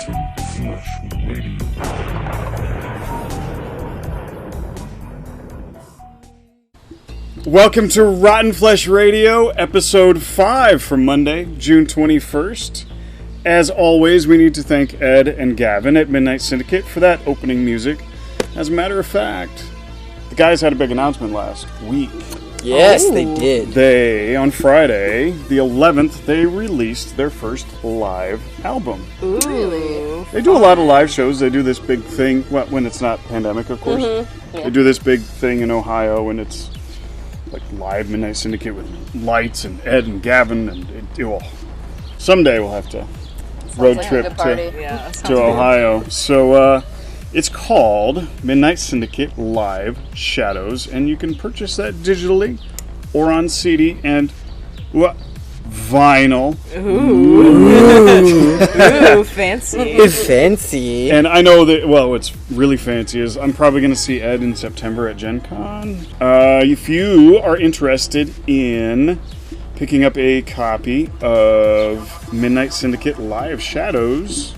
Flesh Radio. Welcome to Rotten Flesh Radio, episode 5 for Monday, June 21st. As always, we need to thank Ed and Gavin at Midnight Syndicate for that opening music. As a matter of fact, the guys had a big announcement last week. Yes, they did. They, on Friday, the 11th, they released their first live album. Ooh. Really? They do a lot of live shows. They do this big thing, well, when it's not pandemic, of course. Mm-hmm. Yeah. They do this big thing in Ohio, and it's like live Midnight Syndicate with lights and Ed and Gavin, and someday we'll have to road like trip a good party. to Ohio. So it's called Midnight Syndicate Live Shadows, and you can purchase that digitally or on CD and vinyl. Ooh, fancy. Fancy. And I know that, what's really fancy is I'm probably going to see Ed in September at Gen Con. If you are interested in picking up a copy of Midnight Syndicate Live Shadows,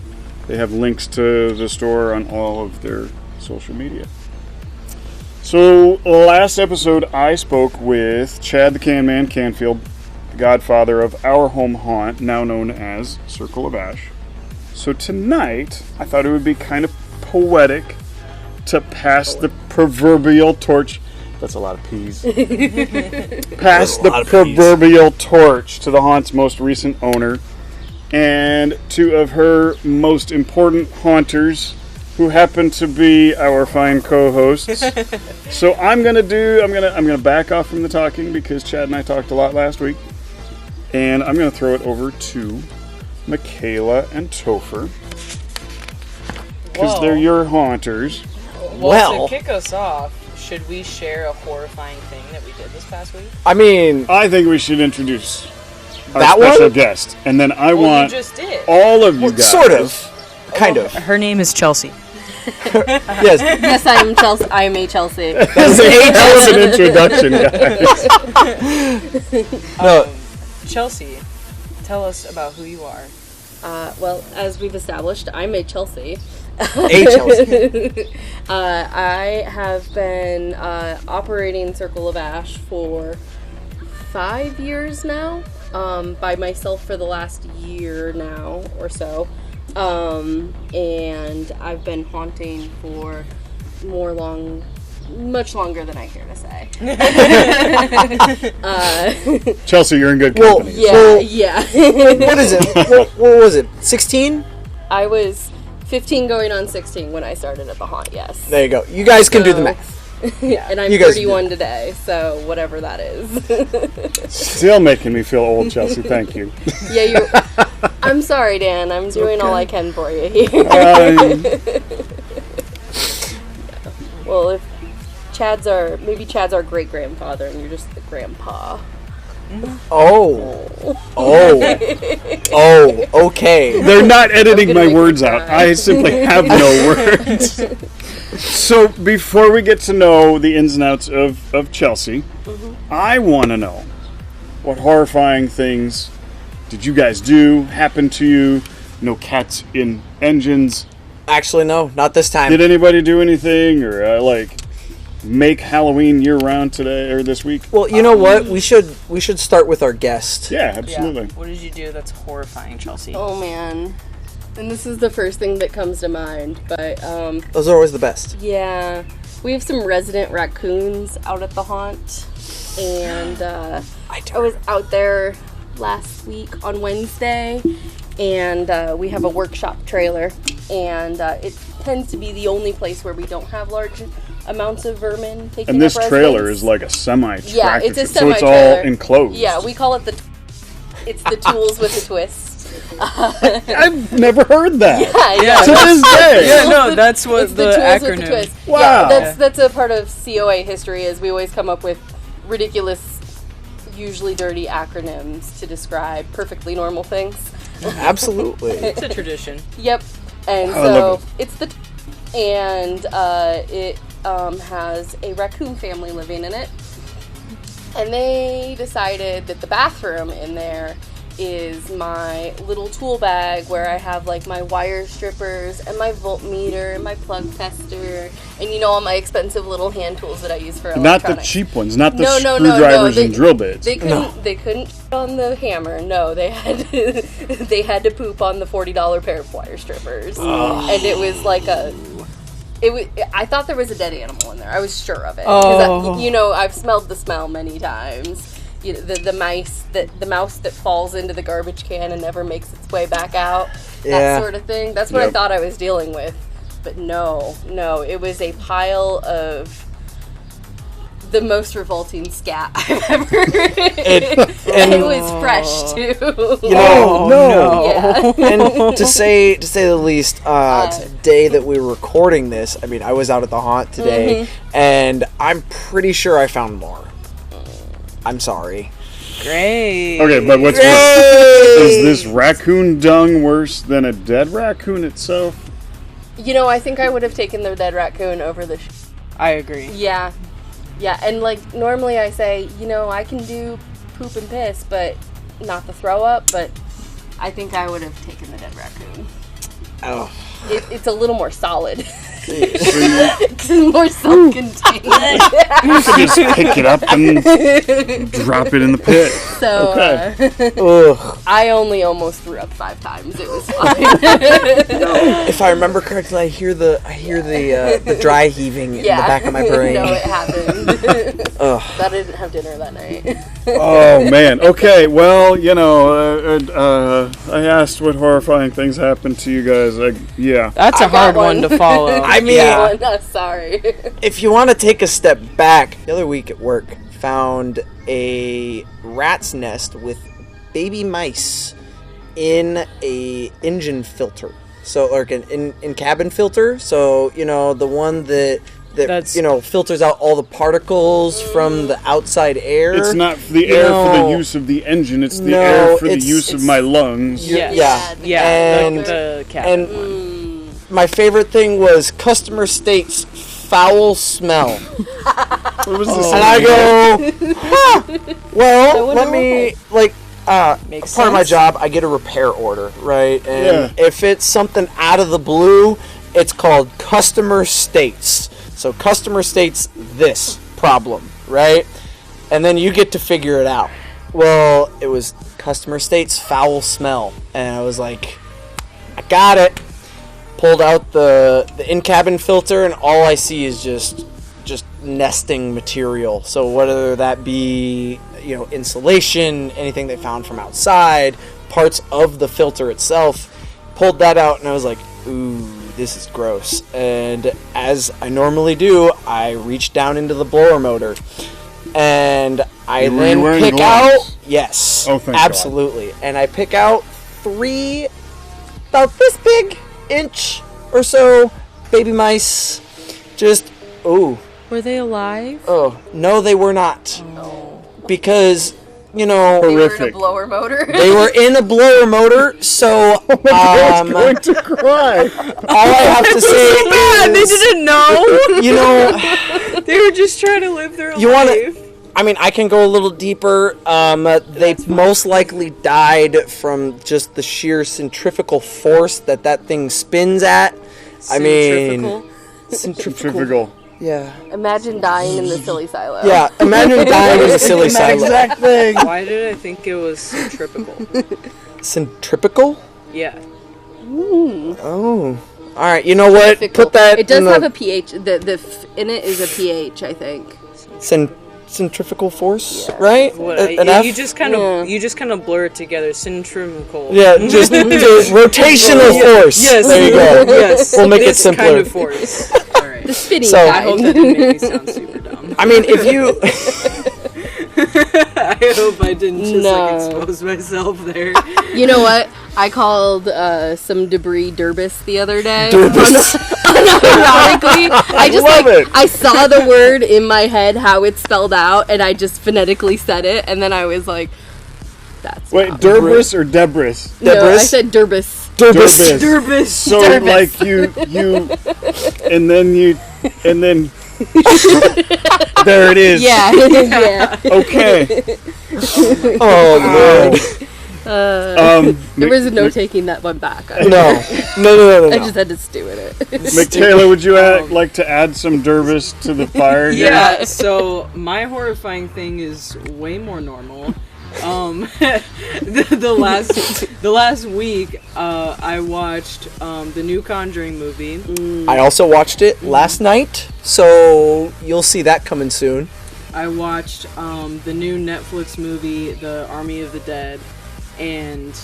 they have links to the store on all of their social media. So, last episode I spoke with Chad the Can Man Canfield, the godfather of our home haunt, now known as Circle of Ash. So tonight, I thought it would be kind of poetic to pass the proverbial torch. That's a lot of peas. Pass the proverbial torch to the haunt's most recent owner and two of her most important haunters, who happen to be our fine co-hosts. So I'm gonna back off from the talking because Chad and I talked a lot last week, and I'm gonna throw it over to Michaela and Topher because they're your haunters. Well, to kick us off, should we share a horrifying thing that we did this past week? I mean, I think we should introduce our that special one? guest, and then I want you just did. all of you guys. Sort of. Kind of. Her name is Chelsea. Yes. Yes, I am Chelsea. I am a Chelsea. That's an introduction, guys. No. Chelsea, tell us about who you are. Well, as we've established, I'm a Chelsea. A Chelsea. I have been operating Circle of Ash for 5 years now, by myself for the last year now or so. And I've been haunting for much longer than I care to say. Chelsea, you're in good company. Yeah. What is it? What was it? 16? I was 15 going on 16 when I started at the haunt, yes. There you go. You guys can do the math. Yeah, and I'm You guys 31 today, so whatever that is. Still making me feel old, Chelsea. Thank you. Yeah, I'm sorry, Dan. I'm doing all I can for you here. Well, if Chad's our great grandfather, and you're just the grandpa. Oh, okay. They're not editing my words out. I simply have no words. So, before we get to know the ins and outs of Chelsea, I want to know, what horrifying things did you guys do, happen to you? No cats in engines. Actually, no, not this time. Did anybody do anything, or make Halloween year-round today, or this week? Well, you know what? We should start with our guest. Yeah, absolutely. Yeah. What did you do that's horrifying, Chelsea? Oh, man. And this is the first thing that comes to mind, but, Those are always the best. yeah. We have some resident raccoons out at the haunt, and, I was out there last week on Wednesday, and, we have a workshop trailer, and, it tends to be the only place where we don't have large amounts of vermin taking And this up trailer residence. is like a semi-tractor. Yeah, it's a so it's all semi-trailer. enclosed. Yeah, we call it it's the tools with a twist. I've never heard that. Yeah. To this day. Yeah, no, that's what It's the tools acronym. with a twist. Wow. Yeah, that's a part of COA history, is we always come up with ridiculous, usually dirty acronyms to describe perfectly normal things. Absolutely. It's a tradition. Yep. And I love so it's the and it has a raccoon family living in it. And they decided that the bathroom in there is my little tool bag where I have like my wire strippers and my voltmeter and my plug tester and all my expensive little hand tools that I use for Not electronics. the cheap ones, not the No. screwdrivers and drill bits. They couldn't on the hammer. No, they had to poop on the $40 pair of wire strippers, and it was like I thought there was a dead animal in there. I was sure of it because I've smelled the smell many times. The mouse that falls into the garbage can and never makes its way back out. That sort of thing. That's what I thought I was dealing with, but no, it was a pile of the most revolting scat I've ever heard. And it was fresh too. No. Yeah. And to say the least, today that we were recording this, I mean, I was out at the haunt today, and I'm pretty sure I found more. I'm sorry. Great. Okay, but what's worse? Is this raccoon dung worse than a dead raccoon itself? I think I would have taken the dead raccoon over the... I agree. Yeah, and like normally I say, I can do poop and piss, but not the throw up, but I think I would have taken the dead raccoon. Oh. It's a little more solid. It's more self-contained. You could just pick it up and drop it in the pit. So, Okay. I only almost threw up 5 times. It was fine. If I remember correctly, I hear the dry heaving in the back of my brain. No, it happened. I didn't have dinner that night. Oh, man. Okay, well, I asked what horrifying things happened to you guys. That's a hard one to follow. I mean, sorry. if you want to take a step back, the other week at work, found a rat's nest with baby mice in a engine filter. So, like an in cabin filter. So, the one that filters out all the particles from the outside air. It's not the air for the use of the engine. It's the air for the use of my lungs. Yeah. And the cabin one. My favorite thing was customer states foul smell. What was this? And I go, well, let me, Makes part of my sense. job, I get a repair order, right? And if it's something out of the blue, it's called customer states. So customer states this problem, right? And then you get to figure it out. Well, it was customer states foul smell. And I was like, I got it. Pulled out the in-cabin filter, and all I see is just nesting material. So whether that be insulation, anything they found from outside, parts of the filter itself, pulled that out, and I was like, ooh, this is gross. And as I normally do, I reach down into the blower motor, and I then pick out. Yes, oh, thank absolutely. God. And I pick out 3 about this big inch or so baby mice. Just Were they alive? Oh no, they were not. No. Because They were in a horrific. blower motor. They were in a blower motor, so I was going to cry. all I have to say is, They didn't know. They were just trying to live their life. I mean, I can go a little deeper. They most likely died from just the sheer centrifugal force that thing spins at. I mean, Centrifugal. Yeah. Imagine dying in the silly silo. Yeah, imagine dying in a silly silo. Exact thing. Why did I think it was centripetal? Centripetal? Yeah. Oh. All right, you know what? Difficult. Put that It does in have a pH. In it is a pH, I think. centrifugal force, right? What, An F? you just kind of blur it together. Centrifugal. Yeah, just rotational force. Yes. There you go. Yes. We'll make it This simpler. kind of force. All right. The spinning So- I hope that didn't make me sound super dumb. I mean, if you I hope I didn't just No. expose myself there. You know what? I called some debris Durbis the other day. Durbis. Unironically, I just love it. I saw the word in my head how it's spelled out, and I just phonetically said it, and then I was like, "That's Wait, not Durbis or Debris? No, I Debris? said Durbis. Durbis. Durbis. So Durbis. like and then there it is. Yeah, yeah. Okay. Oh Lord. There was no taking that one back. No. I just had to stew in it. Taylor, would you like to add some dervis to the fire here? Yeah, so my horrifying thing is way more normal. The last week, I watched the new Conjuring movie. I also watched it last night, so you'll see that coming soon. I watched the new Netflix movie, The Army of the Dead, and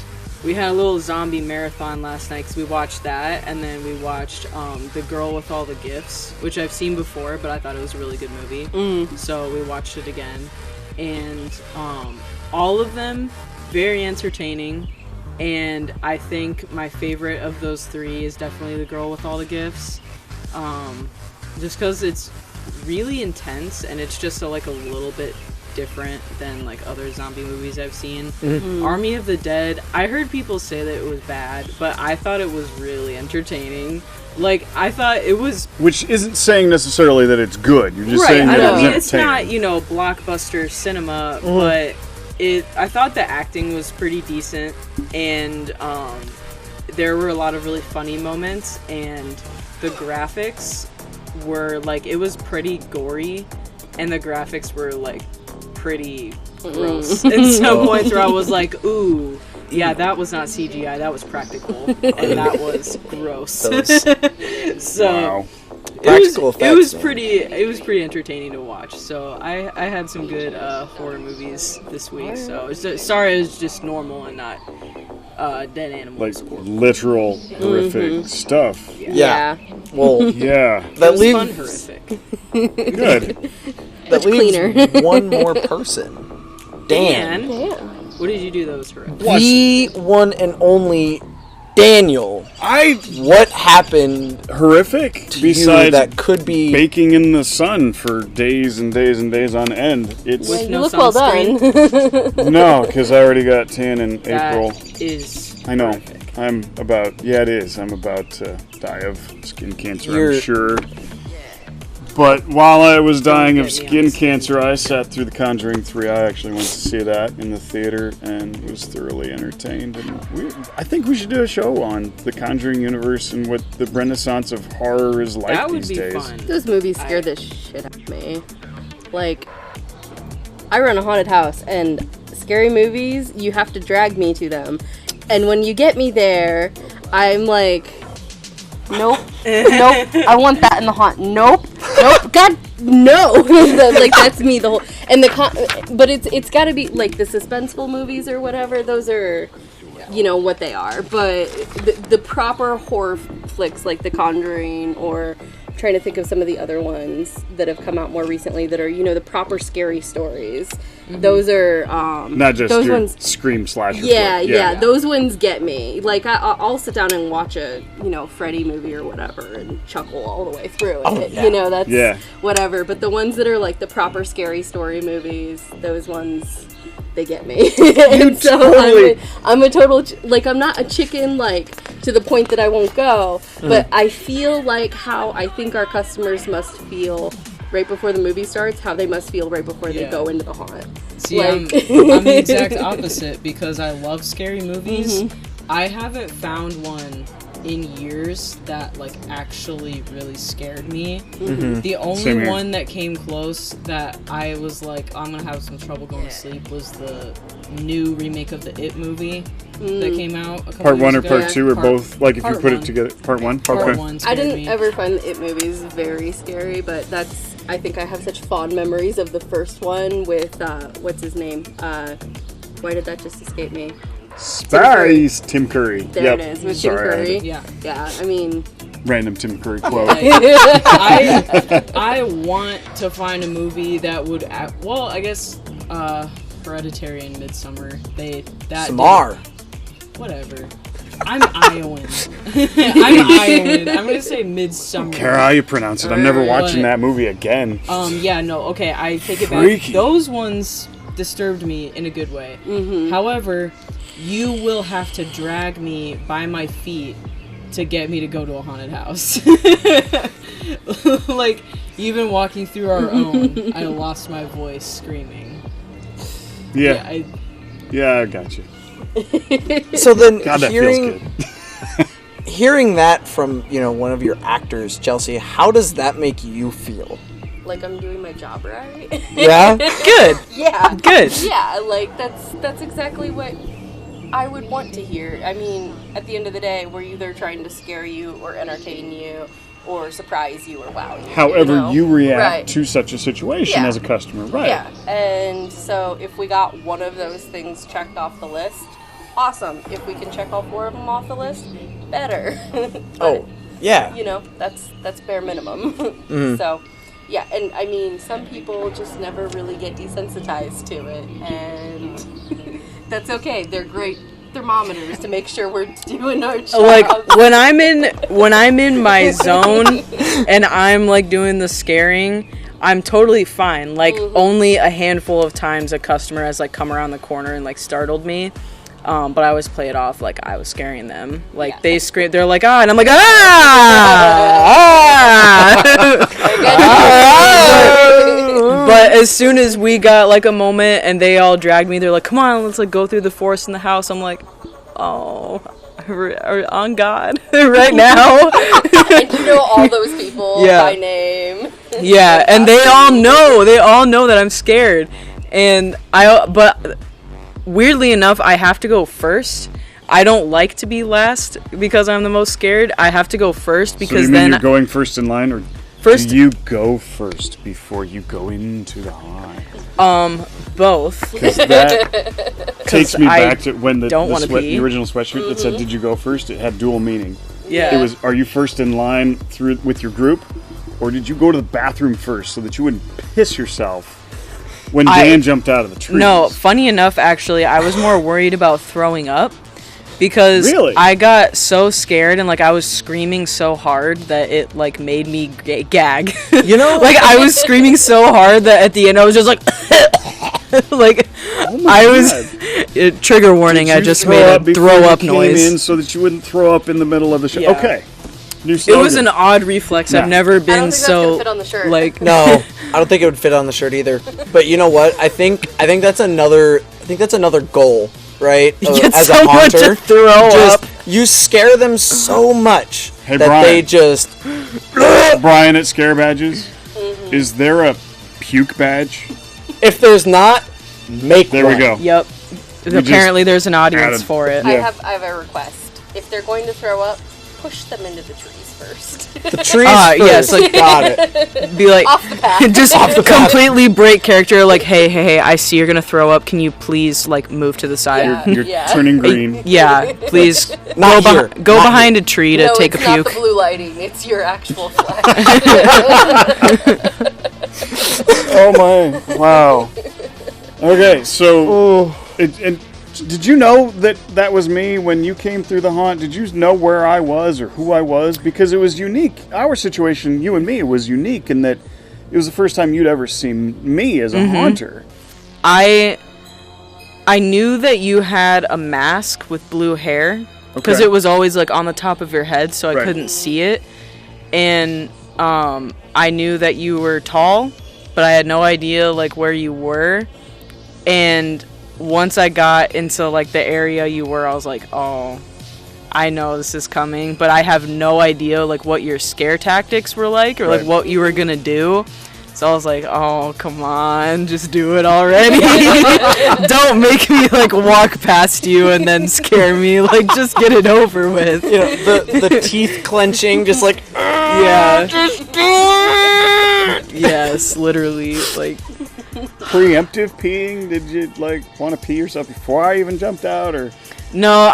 we had a little zombie marathon last night because we watched that, and then we watched The Girl with All the Gifts, which I've seen before, but I thought it was a really good movie. So we watched it again, and all of them very entertaining, and I think my favorite of those three is definitely The Girl with All the Gifts, just because it's really intense and it's just a little bit different than other zombie movies I've seen. Army of the Dead, I heard people say that it was bad, but I thought it was really entertaining. I thought it was... Which isn't saying necessarily that it's good. You're just saying that it's entertaining. It's not, blockbuster cinema, but I thought the acting was pretty decent, and there were a lot of really funny moments, and the graphics were, it was pretty gory, and the graphics were, pretty gross. At some points where I was like, ooh, yeah, that was not CGI, that was practical, and that was gross. So wow. It was pretty entertaining to watch. So I had some good horror movies this week. So sorry, it was just normal and not dead animals. Literal horrific stuff. Yeah. Well, yeah. That leaves fun horrific. Good. That leaves one more person. Dan. What did you do that was horrific? The one and only Daniel. What happened? Horrific. To besides you that could be baking in the sun for days and days and days on end. It's you look well done. No, because I already got tan in April. That is I know. horrific. It is. I'm about to die of skin cancer, I'm sure. But while I was dying of skin cancer, I sat through The Conjuring 3. I actually went to see that in the theater and was thoroughly entertained. And I think we should do a show on the Conjuring universe and what the renaissance of horror is like these days. That would be fun. Those movies scare the shit out of me. I run a haunted house, and scary movies, you have to drag me to them. And when you get me there, I'm like... Nope. I want that in the haunt. Nope. God, no. That's me. The whole but it's got to be the suspenseful movies or whatever. Those are, what they are. But the proper horror flicks like The Conjuring, or I'm trying to think of some of the other ones that have come out more recently that are the proper scary stories. Those are not just those your ones, scream slasher. Yeah. Those ones get me. I'll sit down and watch a Freddy movie or whatever and chuckle all the way through it. That's whatever. But the ones that are the proper scary story movies, those ones, they get me. And so totally. I'm a total I'm not a chicken to the point that I won't go, but I feel how I think our customers must feel right before the movie starts, how they must feel right before they go into the haunt. See, I'm the exact opposite because I love scary movies. I haven't found one in years that actually really scared me. The only one that came close that I was I'm gonna have some trouble going to sleep was the new remake of the It movie that came out a couple Part 1 years or Part ago. 2 or both? If you put it together, Part 1? Part 1 I didn't me. ever find the It movies very scary, but I think I have such fond memories of the first one with what's his name? Why did that just escape me? Spice! Tim Curry. There it is, with Tim Curry. Yeah. I mean... Random Tim Curry quote. I want to find a movie that would... I guess Hereditary and Midsommar. Samar. Whatever. I'm Iowan. I'm going to say Midsommar. I don't care how you pronounce it. I'm never watching that movie again. Okay, I take it back. Those ones disturbed me in a good way. However, you will have to drag me by my feet to get me to go to a haunted house. Even walking through our own, I lost my voice screaming. Yeah, I got you. So then, God, that feels good. hearing that from one of your actors, Chelsea, how does that make you feel? Like I'm doing my job right. Yeah, good. Yeah. Good. Yeah, like that's exactly what I would want to hear. I mean, at the end of the day, we're either trying to scare you or entertain you or surprise you or wow you. However you react Right. to such a situation Yeah. as a customer, right? Yeah, and so if we got one of those things checked off the list, awesome. If we can check all 4 of them off the list, better. But, Oh, yeah. that's bare minimum. So, yeah, and I mean, some people just never really get desensitized to it, and that's okay. They're great thermometers to make sure we're doing our job. Like when I'm in my zone and I'm like doing the scaring, I'm totally fine. Like only a handful of times a customer has like come around the corner and like startled me. But I always play it off like I was scaring them. Like they scream, they're like ah, and I'm like But as soon as we got like a moment and they all dragged me, they're like, come on, let's like go through the forest in the house. I'm like, oh, on God right now. And you know all those people by name. Yeah, and they all know that I'm scared. And but weirdly enough, I have to go first. I don't like to be last because I'm the most scared. I have to go first because so you then mean you're going first in line, or first do you go first before you go into the haunt? both. Because that takes me back to when the original sweatshirt that said "Did you go first?" It had dual meaning. Yeah. It was, are you first in line with your group, or did you go to the bathroom first so that you wouldn't piss yourself when Dan jumped out of the tree? No, funny enough, actually, I was more worried about throwing up because Really? I got so scared and like I was screaming so hard that it like made me gag. Like I was screaming so hard that at the end I was just like like I was trigger warning. I just made a throw up noise in so that you wouldn't throw up in the middle of the show. Yeah. Okay. It was an odd reflex. I've never been I don't think that's so gonna fit on the shirt. like No, I don't think it would fit on the shirt either. But you know what? I think that's another goal, right? Get As a someone haunter, to throw up. you scare them so much Hey, that Brian. they just Brian at Scare Badges. Is there a puke badge? if there's not, make There one. we go. Yep. Apparently there's an audience added- for it. Yeah. I have a request. If they're going to throw up, push them into the trees first. The trees yes, first. like- Got it. Be like Off the path. just the path. completely break character like hey, I see you're gonna throw up. Can you please like move to the side? Yeah. You're turning green. Yeah, please Not here. go Not behind a tree to No, take a it's not puke. the blue lighting. It's your actual flash. Oh my! Wow. Okay, so did you know that was me when you came through the haunt? Did you know where I was or who I was? Because it was unique. Our situation, you and me, was unique in that it was the first time you'd ever seen me as a haunter. I knew that you had a mask with blue hair because Okay. it was always like on the top of your head, so I Right. couldn't see it. And I knew that you were tall, but I had no idea like where you were. And once I got into like the area you were, I was like, oh, I know this is coming, but I have no idea like what your scare tactics were like or like Right. what you were gonna do. So I was like, oh, come on, just do it already. Don't make me like walk past you and then scare me. Like, just get it over with. You know, the teeth clenching, just like Yeah. Yes, literally. Like, Preemptive peeing? Did you like want to pee yourself before I even jumped out, or no,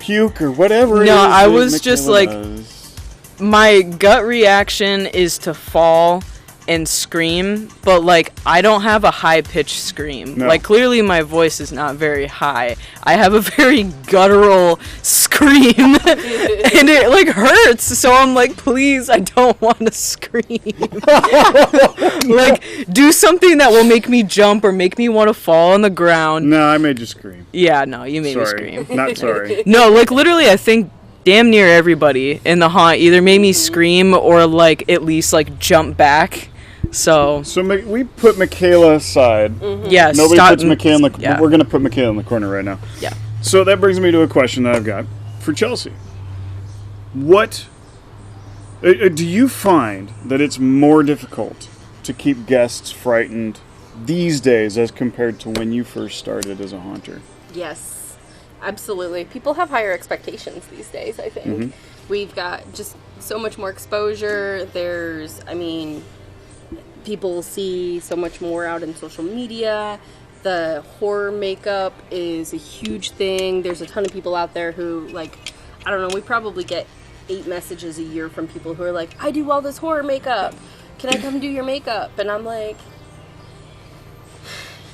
puke or whatever? No, it is I that was just, Michaela like, does? my gut reaction is to fall and scream, but like I don't have a high pitched scream. No. Like clearly my voice is not very high. I have a very guttural scream and it like hurts. So I'm like, please, I don't want to scream. Like do something that will make me jump or make me want to fall on the ground. No, I made you scream. Yeah, no, you made me Sorry, scream. not sorry. No, like literally I think damn near everybody in the haunt either made me scream or like at least like jump back. So We put Michaela aside. yeah, Nobody stop- puts Michaela in the. yeah. We're gonna put Michaela in the corner right now. Yeah. So that brings me to a question that I've got for Chelsea. What do you find that it's more difficult to keep guests frightened these days as compared to when you first started as a haunter? Yes, absolutely. People have higher expectations these days, I think. We've got just so much more exposure. People see so much more out in social media. The horror makeup is a huge thing. There's a ton of people out there who, I don't know, we probably get 8 messages a year from people who are like, I do all this horror makeup. Can I come do your makeup? And I'm like,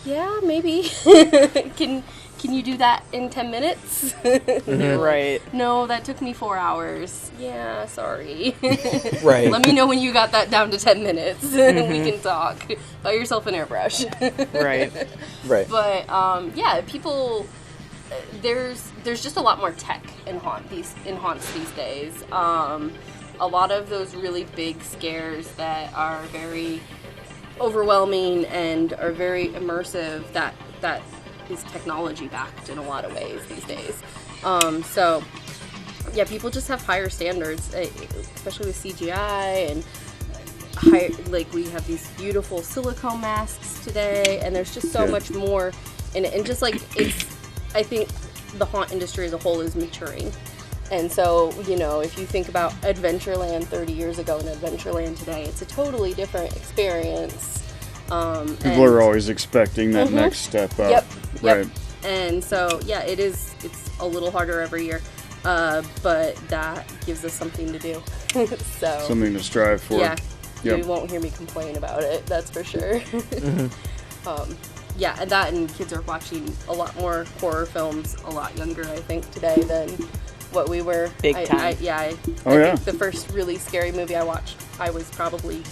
yeah, maybe. Can you do that in 10 minutes? Right. No, that took me 4 hours. Yeah, sorry. Right. Let me know when you got that down to 10 minutes. We can talk. Buy yourself an airbrush. Right. Right. But people, there's just a lot more tech in haunts these days. A lot of those really big scares that are very overwhelming and are very immersive, that is technology backed in a lot of ways these days. People just have higher standards, especially with CGI and we have these beautiful silicone masks today, and there's just so much more in it. And just I think the haunt industry as a whole is maturing. And so, if you think about Adventureland 30 years ago and Adventureland today, it's a totally different experience. People are always expecting that next step up. Yep. Right. And so, it's a little harder every year, but that gives us something to do. So Something to strive for. Yeah, Yep. you won't hear me complain about it, that's for sure. And kids are watching a lot more horror films a lot younger, I think, today than what we were. Big time. I think the first really scary movie I watched, I was probably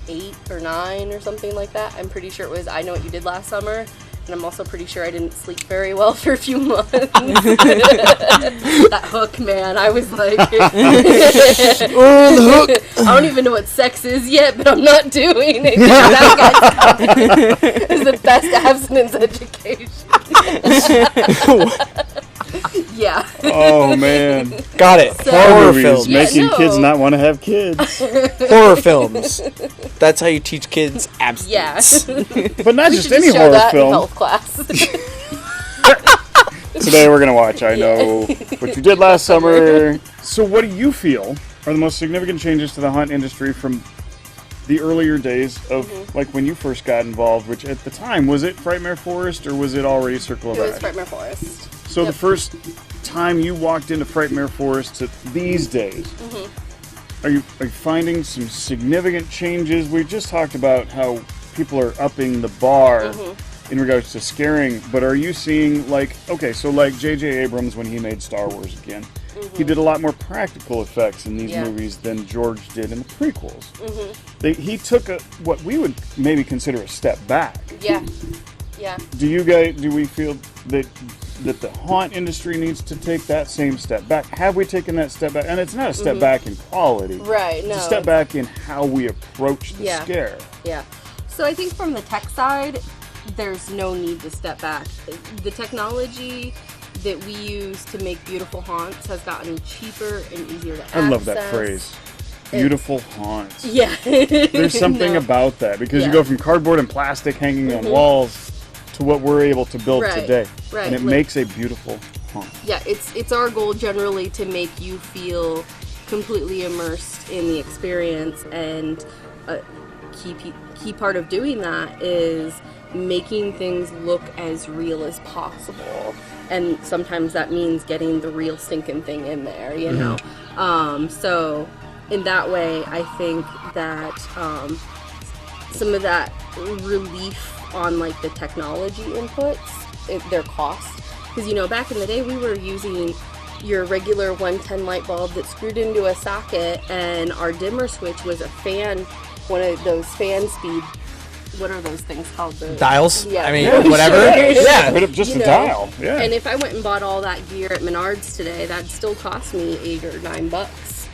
8 or 9 or something like that. I'm pretty sure it was I Know What You Did Last Summer, and I'm also pretty sure I didn't sleep very well for a few months. That hook, man, I was like, Oh, the hook! I don't even know what sex is yet, but I'm not doing it. That guy's is the best abstinence education. Yeah. Oh, man. Got it. So- Horror Movies films. making no. kids not want to have kids. Horror films. That's how you teach kids abstinence. Yeah. But not We just should any show horror that in film. health class. Today we're going to watch I Know What You Did Last Summer. So what do you feel are the most significant changes to the haunt industry from the earlier days of when you first got involved, which at the time, was it Frightmare Forest or was it already Circle of It was Ash? Frightmare Forest. So the first time you walked into Frightmare Forest to these days, are you finding some significant changes? We just talked about how people are upping the bar in regards to scaring, but are you seeing J.J. Abrams when he made Star Wars again, he did a lot more practical effects in these movies than George did in the prequels. He took what we would maybe consider a step back. Yeah. Do we feel that the haunt industry needs to take that same step back? Have we taken that step back? And it's not a step back in quality. Right, no. It's a step back in how we approach the scare. Yeah. So I think from the tech side, there's no need to step back. The technology that we use to make beautiful haunts has gotten cheaper and easier to access. I love that phrase. Beautiful haunts. Yeah. There's something about that because you go from cardboard and plastic hanging on walls to what we're able to build today. Right. And it makes a beautiful haunt. Yeah, it's our goal generally to make you feel completely immersed in the experience, and a key part of doing that is making things look as real as possible. And sometimes that means getting the real stinking thing in there, you know. So in that way, I think that some of that relief on the technology inputs, their cost, because back in the day we were using your regular 110 light bulb that screwed into a socket, and our dimmer switch was a fan, one of those fan speed. What are those things called? The Dials? Yeah. I mean, whatever. Yeah. Put up just a dial. Yeah. And if I went and bought all that gear at Menards today, that'd still cost me $8 or $9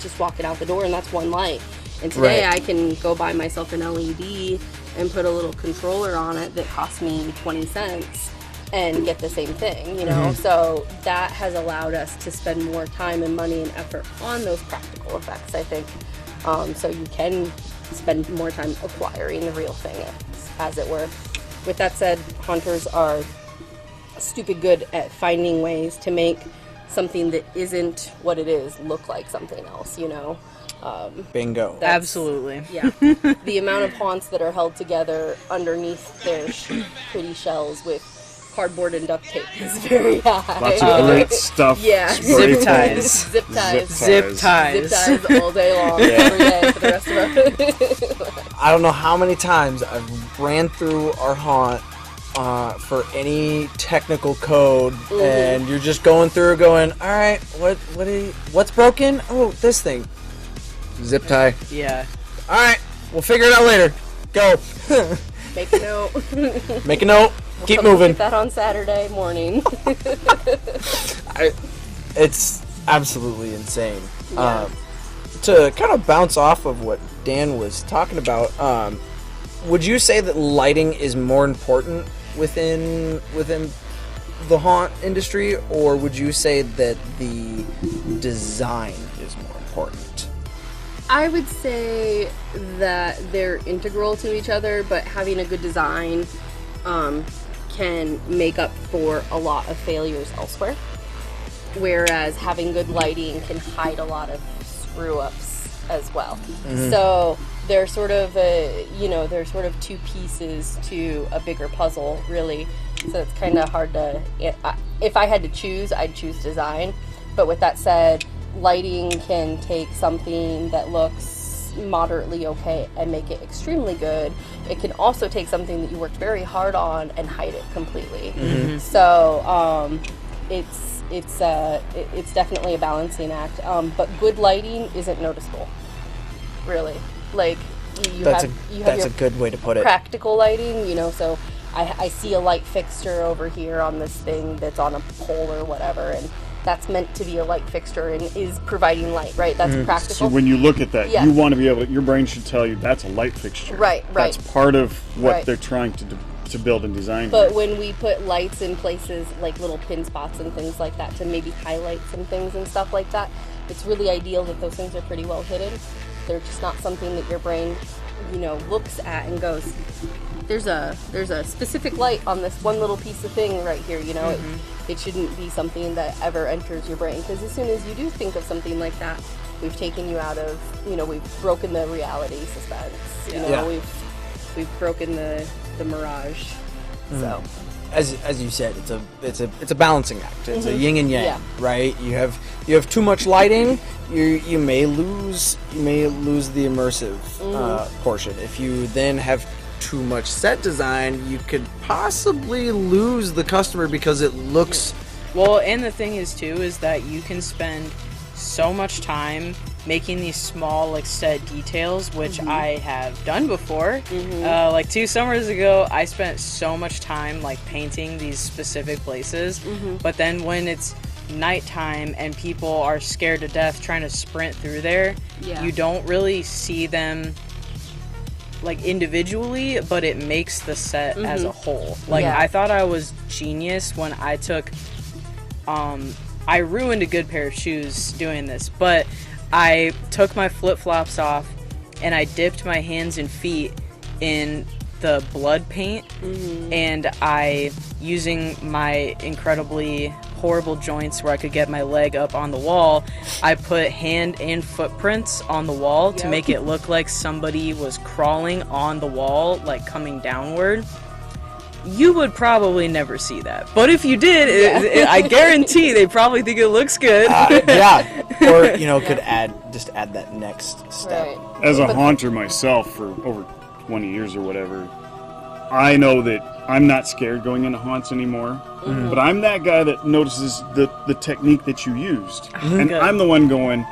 just walking out the door, and that's one light. And today I can go buy myself an LED and put a little controller on it that cost me 20 cents and get the same thing, you know? So that has allowed us to spend more time and money and effort on those practical effects, I think. So you can spend more time acquiring the real thing, as it were. With that said, haunters are stupid good at finding ways to make something that isn't what it is look like something else, you know? Bingo. Absolutely. Yeah. The amount of haunts that are held together underneath their pretty shells with cardboard and duct tape is very high. Lots of great stuff. Yeah. spray Zip ties. Zip ties. Zip ties. Zip ties all day long, every day for the rest of our I don't know how many times I've ran through our haunt for any technical code, and you're just going through, going, all right, what's broken? Oh, this thing. Zip tie. Yeah. All right, we'll figure it out later. Go. Make a note. Make a note. Keep Come look moving. at that on Saturday morning. It's absolutely insane. Yeah. To kind of bounce off of what Dan was talking about, would you say that lighting is more important within the haunt industry, or would you say that the design is more important? I would say that they're integral to each other, but having a good design can make up for a lot of failures elsewhere. Whereas having good lighting can hide a lot of screw-ups as well. So they're sort of they're sort of two pieces to a bigger puzzle, really. So it's kind of hard to. If I had to choose, I'd choose design. But with that said, lighting can take something that looks moderately okay and make it extremely good. It can also take something that you worked very hard on and hide it completely. So it's definitely a balancing act. But good lighting isn't noticeable, really. Like you That's have your a good way to put it. practical lighting, you know. So I see a light fixture over here on this thing that's on a pole or whatever, and that's meant to be a light fixture and is providing light, right? That's So practical. when you look at that, Yeah. you want to be able to, your brain should tell you that's a light fixture. Right. That's part of what Right. they're trying to build and design. But when we put lights in places like little pin spots and things like that to maybe highlight some things and stuff like that, it's really ideal that those things are pretty well hidden. They're just not something that your brain, looks at and goes, there's a specific light on this one little piece of thing right here, It shouldn't be something that ever enters your brain, because as soon as you do think of something like that, we've taken you out of, we've broken the reality suspense. Yeah. We've broken the mirage. So As you said, it's a balancing act. It's a yin and yang, Yeah. right? You have too much lighting, you may lose the immersive portion. If you then have too much set design, you could possibly lose the customer because it looks. Well, and the thing is too is that you can spend so much time making these small set details, which I have done before. Like 2 summers ago, I spent so much time painting these specific places, but then when it's nighttime and people are scared to death trying to sprint through there, you don't really see them individually, but it makes the set as a whole. I thought I was genius when I took I ruined a good pair of shoes doing this, but I took my flip-flops off and I dipped my hands and feet in the blood paint, and I, using my incredibly horrible joints where I could get my leg up on the wall, I put hand and footprints on the wall to make it look like somebody was crawling on the wall, coming downward. You would probably never see that, but if you did, I guarantee they probably think it looks good. Or could add that next step. right. As a haunter myself for over 20 years or whatever, I know that I'm not scared going into haunts anymore. But I'm that guy that notices the technique that you used, and Good. I'm the one going,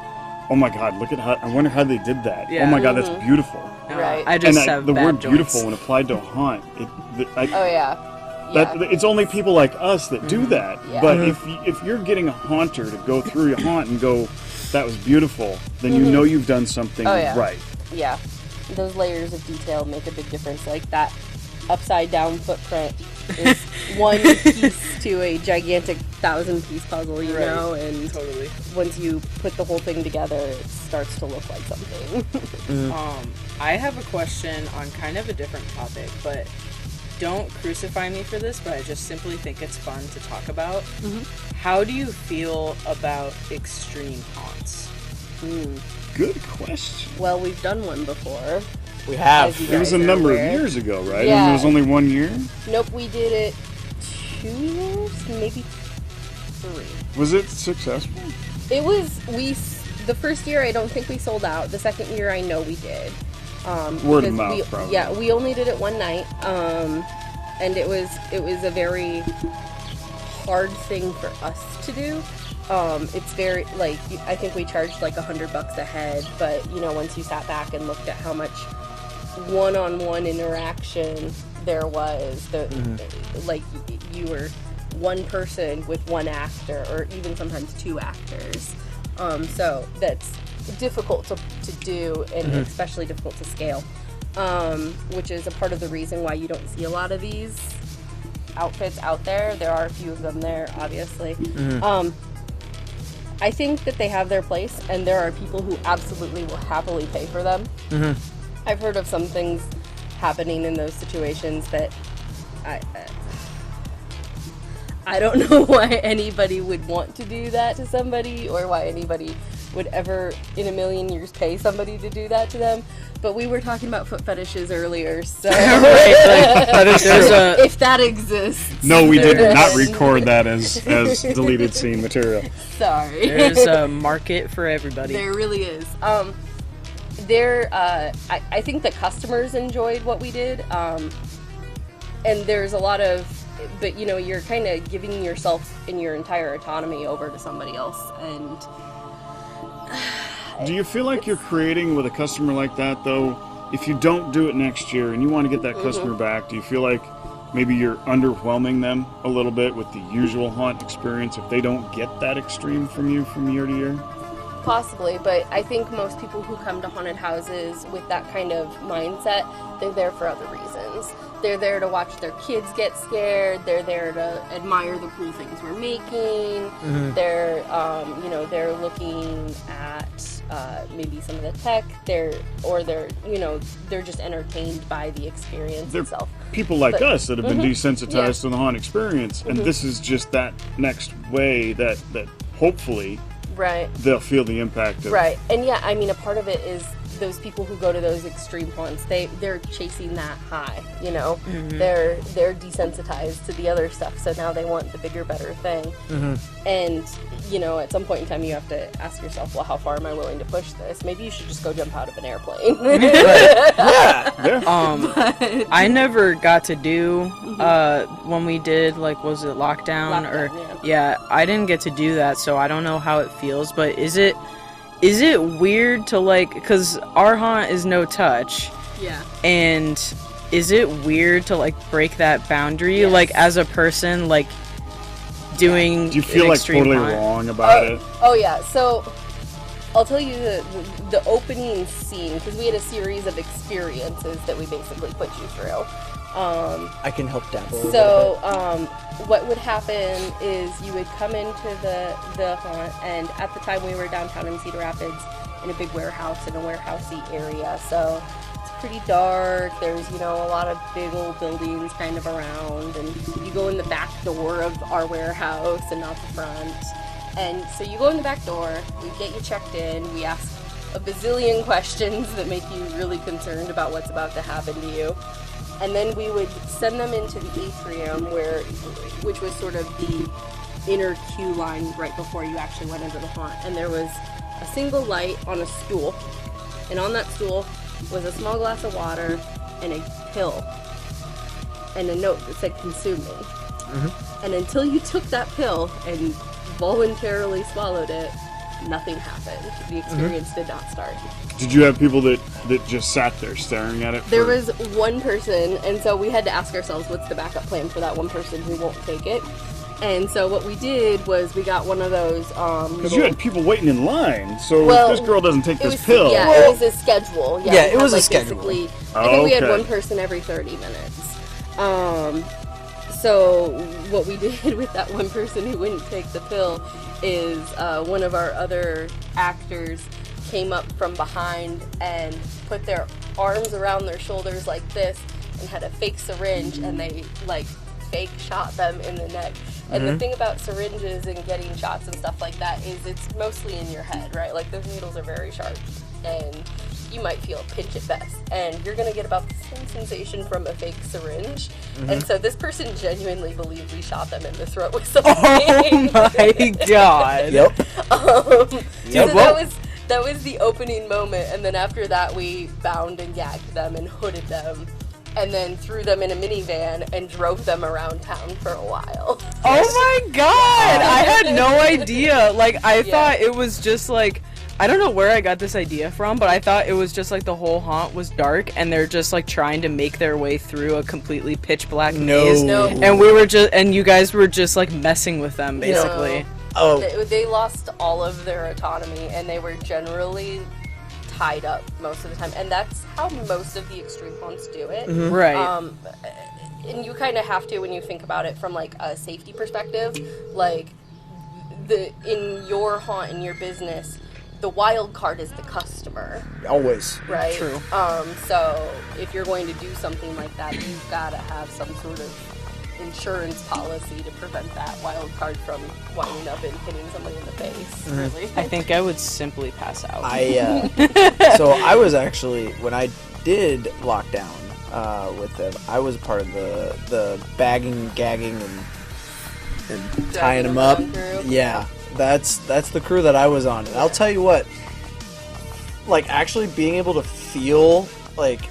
"Oh my God, look at how! I wonder how they did that. Yeah. Oh my God, that's beautiful." Right. I just And have the bad word joints. "beautiful" when applied to a haunt, Oh yeah. it's only people like us that do that. Yeah. But if you're getting a haunter to go through your haunt and go, "That was beautiful," then you know you've done something Oh, yeah. right. Yeah, those layers of detail make a big difference. Like that upside down footprint is one piece to a gigantic 1,000-piece puzzle, you know, and Totally. once you put the whole thing together, it starts to look like something. I have a question on kind of a different topic, but don't crucify me for this, but I just simply think it's fun to talk about. How do you feel about extreme haunts? Good question. Well, we've done one before. We have. As you It was guys a are number of aware. years ago, right? Yeah. And it was only 1 year? Nope, we did it 2 years, maybe 3. Was it successful? It was, the first year I don't think we sold out. The second year I know we did. Word of because mouth, probably. Yeah, we only did it one night. And it was a very hard thing for us to do. It's very, like, I think we charged like $100 a head, but, you know, once you sat back and looked at how much one-on-one interaction there was, like, you were one person with one actor, or even sometimes 2 actors. So that's difficult to do, and especially difficult to scale, which is a part of the reason why you don't see a lot of these outfits out there. There are a few of them there, obviously. I think that they have their place, and there are people who absolutely will happily pay for them. I've heard of some things happening in those situations that I don't know why anybody would want to do that to somebody, or why anybody would ever in a million years pay somebody to do that to them. But we were talking about foot fetishes earlier, so if that exists. No, we did then- not record that as deleted scene material. Sorry. There's a market for everybody. There really is. I think the customers enjoyed what we did, and there's a lot of, but you know, you're kind of giving yourself and your entire autonomy over to somebody else, and Do you feel like you're creating with a customer like that, though? If you don't do it next year and you want to get that customer back, do you feel like maybe you're underwhelming them a little bit with the usual haunt experience if they don't get that extreme from you from year to year? possibly, but I think most people who come to haunted houses with that kind of mindset, they're there for other reasons. They're there to watch their kids get scared. They're there to admire the cool things we're making. They're, they're looking at maybe some of the tech. They're just entertained by the experience They're itself. people like us that have been desensitized to the haunt experience, and this is just that next way that hopefully Right. they'll feel the impact of. Right. And yeah, I mean, a part of it is those people who go to those extreme haunts, they're chasing that high, you know? They're desensitized to the other stuff, so now they want the bigger, better thing. And, you know, at some point in time you have to ask yourself, well, how far am I willing to push this? Maybe you should just go jump out of an airplane. I never got to do when we did, like, was it lockdown or yeah. I didn't get to do that, so I don't know how it feels, but is it weird to, like, because our haunt is no touch, and is it weird to, like, break that boundary, like, as a person, like, doing Do you feel an like extreme totally haunt? wrong about it? Oh yeah, so I'll tell you the opening scene, because we had a series of experiences that we basically put you through. I can help dabble. So, what would happen is you would come into the haunt, and at the time we were downtown in Cedar Rapids in a big warehouse, in a warehousey area, so it's pretty dark. There's, you know, a lot of big old buildings kind of around, and you go in the back door of our warehouse and not the front. And so you go in the back door, we get you checked in, we ask a bazillion questions that make you really concerned about what's about to happen to you. And then we would send them into the atrium, which was sort of the inner queue line right before you actually went into the haunt. And there was a single light on a stool, and on that stool was a small glass of water and a pill, and a note that said "Consume me." And until you took that pill and voluntarily swallowed it, nothing happened. The experience did not start. Did you have people that just sat there staring at it? There was one person, and so we had to ask ourselves, what's the backup plan for that one person who won't take it? And so what we did was we got one of those Because you had people waiting in line, so Well, if this girl doesn't take it this was, pill... Yeah, it was a schedule. Yeah, we it had, was a like, schedule. basically, I think we had Okay. one person every 30 minutes. So what we did with that one person who wouldn't take the pill is one of our other actors came up from behind and put their arms around their shoulders like this and had a fake syringe, and they like fake shot them in the neck. And the thing about syringes and getting shots and stuff like that is it's mostly in your head, right? Like those needles are very sharp and you might feel a pinch at best, and you're gonna get about the same sensation from a fake syringe. And so this person genuinely believed we shot them in the throat with something. Oh my god. Yep. So that was the opening moment, and then after that we bound and gagged them and hooded them, and then threw them in a minivan and drove them around town for a while. Oh my god! I had no idea. Like, I thought it was just like, I don't know where I got this idea from, but I thought it was just like the whole haunt was dark and they're just like trying to make their way through a completely pitch black maze. No. And we were just, and you guys were just like messing with them basically. Oh. They lost all of their autonomy, and they were generally tied up most of the time, and that's how most of the extreme haunts do it. Right. And you kind of have to when you think about it from like a safety perspective. Like in your haunt, in your business, the wild card is the customer, Always. right? True. So if you're going to do something like that, you've got to have some sort of insurance policy to prevent that wild card from winding up and hitting somebody in the face. Really, I think I would simply pass out. So I was actually, when I did lockdown with them, I was part of the bagging, gagging, and tying them up. Yeah, that's the crew that I was on. And I'll tell you what, like actually being able to feel like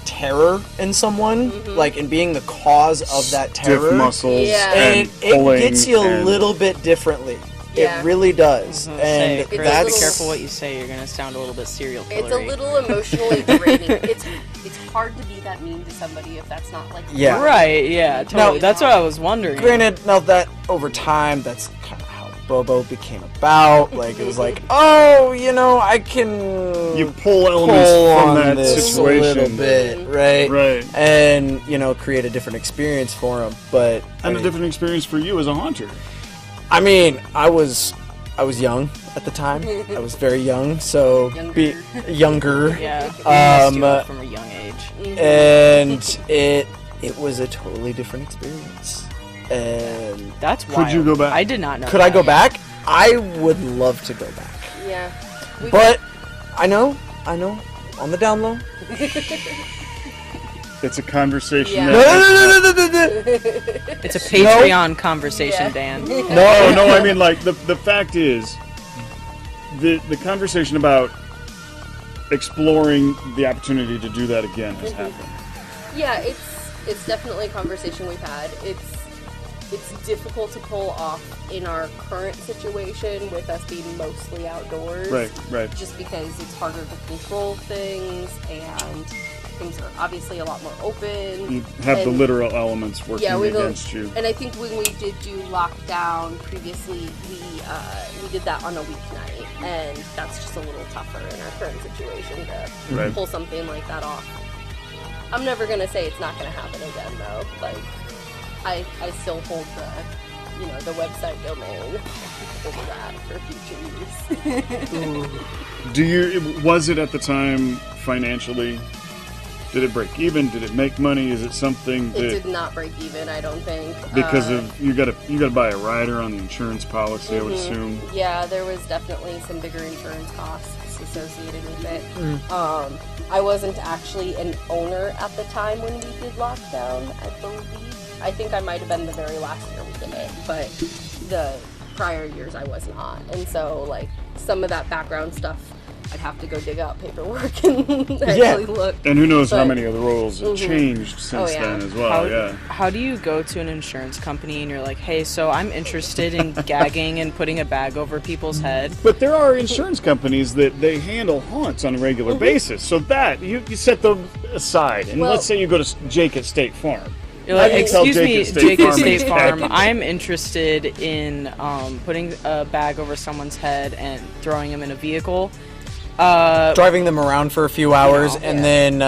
terror in someone, like, and being the cause of that terror. Stiff muscles. Yeah. And it gets you a pulling little bit differently. Yeah. It really does. Say, And Chris, that's be careful what you say. You're gonna sound a little bit serial killer. it's a little emotionally draining. It's hard to be that mean to somebody if that's not like Yeah. Right, yeah, totally. Now- That's what I was wondering. granted. Now that over time, that's kind of how Bobo became about. Like it was like, oh, I can You pull elements pull from on that this situation. a little bit, right? Right. And create a different experience for him. But And a different experience for you as a haunter. I mean, I was young at the time. I was very young, so younger. Yeah, we messed you up from a young age. And it was a totally different experience. And That's wild. Could you go back? I did not know. could I go back? I would love to go back. Yeah. But I know, on the down low. It's a conversation Yeah. that... It's a Patreon conversation, Yeah. Dan. No, I mean, like, the fact is, the conversation about exploring the opportunity to do that again has happened. Yeah, it's definitely a conversation we've had. It's difficult to pull off in our current situation with us being mostly outdoors. Right. Just because it's harder to control things, and things are obviously a lot more open. You have the And- literal elements working Yeah, against you. And I think when we did do lockdown previously, we did that on a weeknight, and that's just a little tougher in our current situation to Right. pull something like that off. I'm never gonna say it's not gonna happen again, though. Like, I still hold the website domain. Hold that for future use. Was it at the time financially? Did it break even? Did it make money? Is it something It that did not break even, I don't think. because of you got to buy a rider on the insurance policy? I would assume. Yeah, there was definitely some bigger insurance costs associated with it. I wasn't actually an owner at the time when we did lockdown, I believe. I think I might have been the very last year we did it, but the prior years I was not. And so, like, some of that background stuff, I'd have to go dig out paperwork and actually look. And who knows how But- many other roles have changed since yeah. then as well. How do you go to an insurance company and you're like, hey, so I'm interested in gagging and putting a bag over people's head? But there are insurance companies that they handle haunts on a regular basis, so that you set them aside. And Well- let's say you go to Jake at State Farm. You're like, I can tell excuse me, Jake Jake at at State State Farm. Farm. I'm interested in putting a bag over someone's head and throwing them in a vehicle. Driving them around for a few hours and then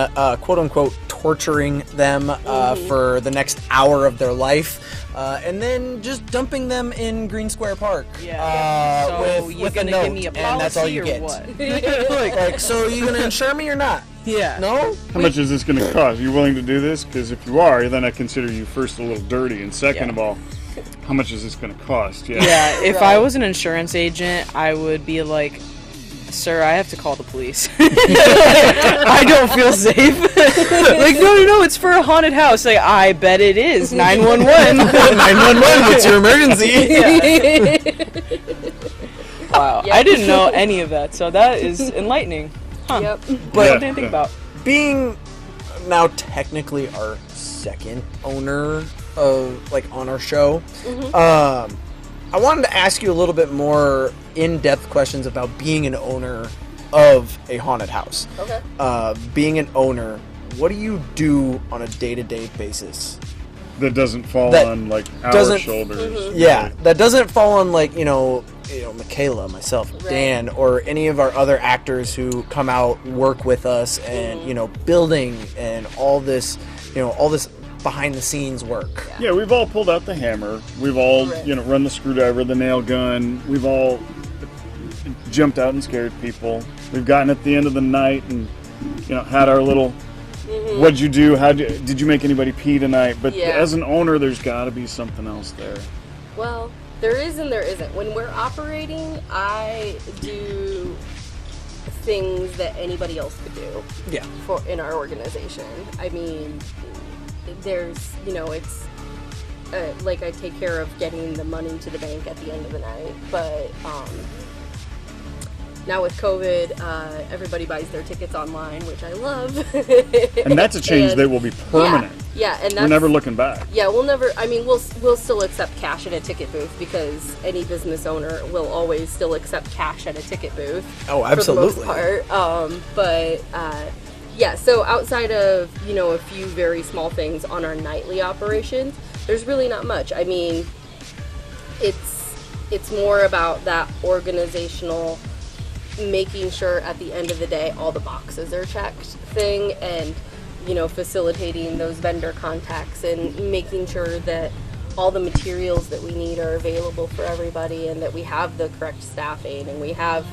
quote unquote torturing them for the next hour of their life, and then just dumping them in Green Square Park. So with you're a gonna note, give me a policy and that's all you or get. what? Like, so you gonna insure me or not? Yeah. No? How much is this going to cost? Are you willing to do this? Because if you are, then I consider you first a little dirty, and second of all, how much is this going to cost? Yeah, if I was an insurance agent, I would be like, sir, I have to call the police. I don't feel safe. Like, no, it's for a haunted house. Like, I bet it is. 911. 911, what's your emergency? Wow. Yep. I didn't know any of that, so that is enlightening. Huh. Yep. But Something to think about. being now technically our second owner of, like, on our show, I wanted to ask you a little bit more in-depth questions about being an owner of a haunted house. Okay. Being an owner, what do you do on a day-to-day basis? That doesn't fall That on like our doesn't- shoulders. Yeah, that doesn't fall on, like, you know, Michaela, myself, Right. Dan, or any of our other actors who come out, work with us, and, you know, building and all this, you know, all this behind the scenes work. Yeah, we've all pulled out the hammer. We've all, Right. run the screwdriver, the nail gun. We've all jumped out and scared people. We've gotten at the end of the night and, had our little, what'd you do? Did you make anybody pee tonight? But Yeah. as an owner, there's got to be something else there. Well, there is and there isn't. When we're operating, I do things that anybody else could do Yeah. in our organization. I mean, there's, it's like I take care of getting the money to the bank at the end of the night, but now with COVID, everybody buys their tickets online, which I love. And that's a change And- that will be permanent. Yeah, and that's, We're never looking back. yeah, we'll never. I mean, we'll still accept cash at a ticket booth because any business owner will always still accept cash at a ticket booth. Oh, absolutely. For the most part. But yeah. So outside of a few very small things on our nightly operations, there's really not much. I mean, it's more about that organizational, making sure at the end of the day all the boxes are checked thing, and facilitating those vendor contacts and making sure that all the materials that we need are available for everybody, and that we have the correct staffing, and we have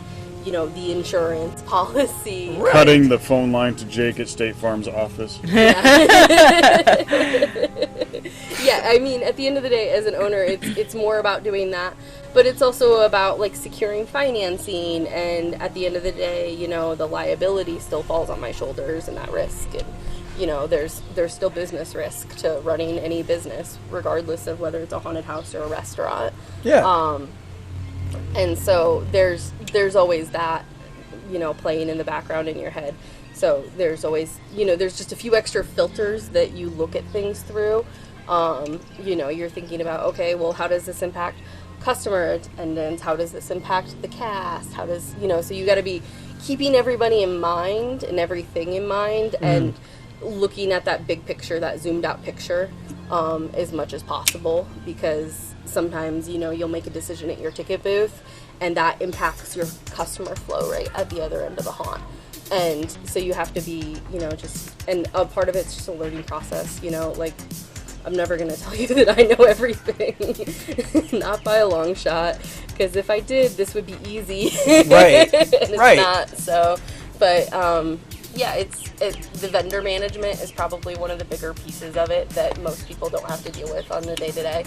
the insurance policy. Cutting the phone line to Jake at State Farm's office. Yeah, I mean, at the end of the day, as an owner, it's more about doing that, but it's also about like securing financing, and at the end of the day, the liability still falls on my shoulders, and that risk, and there's still business risk to running any business, regardless of whether it's a haunted house or a restaurant. Yeah. And so there's always that, playing in the background in your head. So there's always, there's just a few extra filters that you look at things through. You're thinking about, okay, well, how does this impact customer attendance? How does this impact the cast? How does, so you got to be keeping everybody in mind and everything in mind, and looking at that big picture, that zoomed out picture, as much as possible, because sometimes, you'll make a decision at your ticket booth and that impacts your customer flow right at the other end of the haunt. And so you have to be, and a part of it's just a learning process, like, I'm never going to tell you that I know everything, not by a long shot, because if I did, this would be easy. Right. And it's Right. not, so, but, yeah, it's the vendor management is probably one of the bigger pieces of it that most people don't have to deal with on the day-to-day.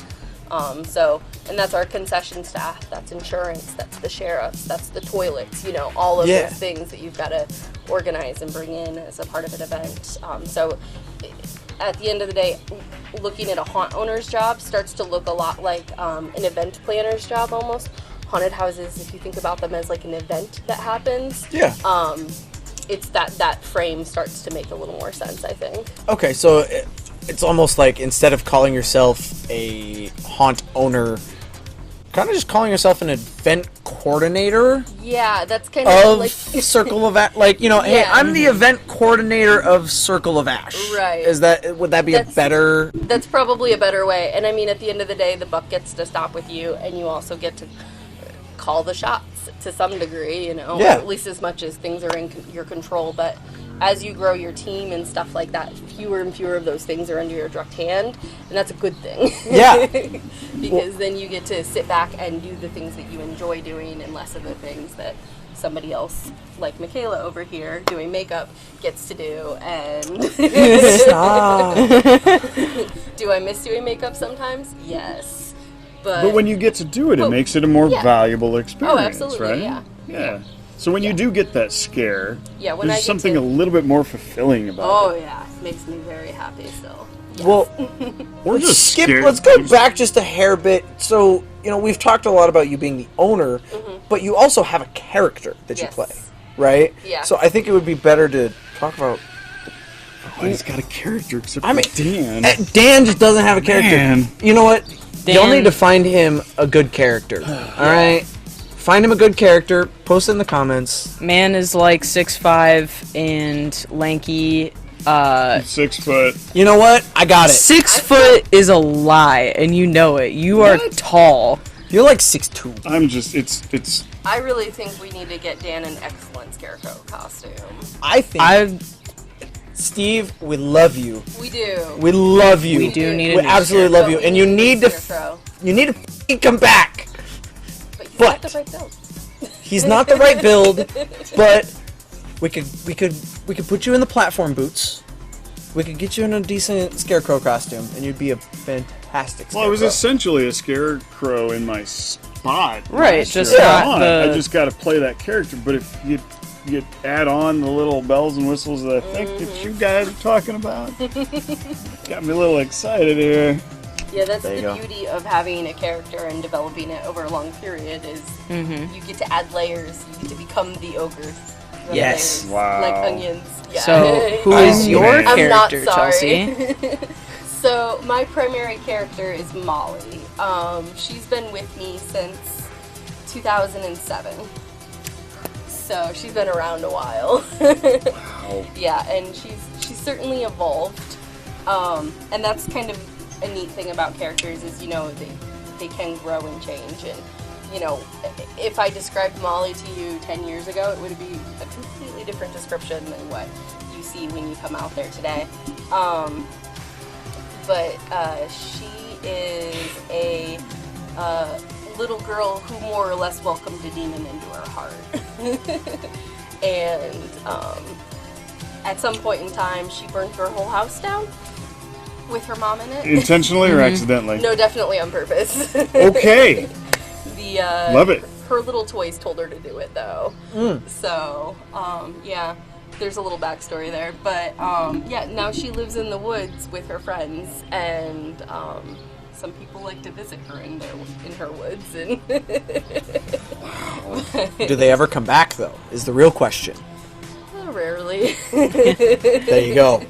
And that's our concession staff, that's insurance, that's the sheriffs, that's the toilets, all of those things that you've got to organize and bring in as a part of an event. So at the end of the day, looking at a haunt owner's job starts to look a lot like an event planner's job almost. Haunted houses, if you think about them as like an event that happens, it's that frame starts to make a little more sense, I think. Okay, so it's almost like instead of calling yourself a haunt owner, kind of just calling yourself an event coordinator Yeah, that's kind of of like Circle of Ash. Like, hey, Yeah. I'm the event coordinator of Circle of Ash. Right. Would that be a better? That's probably a better way. And I mean, at the end of the day, the buck gets to stop with you, and you also get to call the shots to some degree, or Yeah. at least as much as things are in your control. But as you grow your team and stuff like that, fewer and fewer of those things are under your direct hand, and that's a good thing. Yeah. Because then you get to sit back and do the things that you enjoy doing and less of the things that somebody else, like Michaela over here doing makeup, gets to do. And Stop. do I miss doing makeup sometimes? Yes. But when you get to do it, it Oh, makes it a more yeah. valuable experience, absolutely, right? yeah. Yeah. So when you do get that scare, Yeah, when I there's get something to- a little bit more fulfilling about Oh it. yeah, makes me very happy. So yes. Well, Or let's just skip. scared. Let's go back just a hair bit. So we've talked a lot about you being the owner, but you also have a character that you Yes. play, right? Yeah. So I think it would be better to talk about. Oh, he's got a character except I mean, for Dan. Dan just doesn't have a character. Man. You know what? You'll Dan- need to find him a good character. All right. Find him a good character. Post it in the comments. Man is like 6'5" and lanky. 6 foot. You know what? I got it. 6 foot is a lie, and you know it. You are tall. You're like 6'2". I'm just. It's. I really think we need to get Dan an excellent scarecrow costume. I think. Steve, we love you. We do. We love you. We do need a We new absolutely love you, and you need to. Scarecrow. You need to f***ing come back. But he's but- not the right build. He's not the right build, but we could put you in the platform boots. We could get you in a decent scarecrow costume, and you'd be a fantastic. Well, I was scarecrow. essentially a scarecrow in my spot. Right, last just year. not Come on, the- I just got to play that character. But if you add on the little bells and whistles that I think that you guys are talking about, got me a little excited here. Yeah, that's There you the go. beauty of having a character and developing it over a long period is you get to add layers. You get to become the ogre. Rub Yes. layers, Wow. Like onions. Yeah. So, who I'm is your mad. I'm not character, sorry. Chelsea? So my primary character is Molly. She's been with me since 2007. So she's been around a while. Wow. Yeah, and she's certainly evolved. And that's kind of a neat thing about characters is, they can grow and change. And, if I described Molly to you 10 years ago, it would be a completely different description than what you see when you come out there today. But she is a little girl who more or less welcomed a demon into her heart. And at some point in time, she burned her whole house down with her mom in it. Intentionally or accidentally? No, definitely on purpose. Okay. Love it. Her little toys told her to do it, though. So, yeah, there's a little backstory there. But, yeah, now she lives in the woods with her friends, and some people like to visit her in her woods. And Do they ever come back, though? Is the real question. rarely. There you go.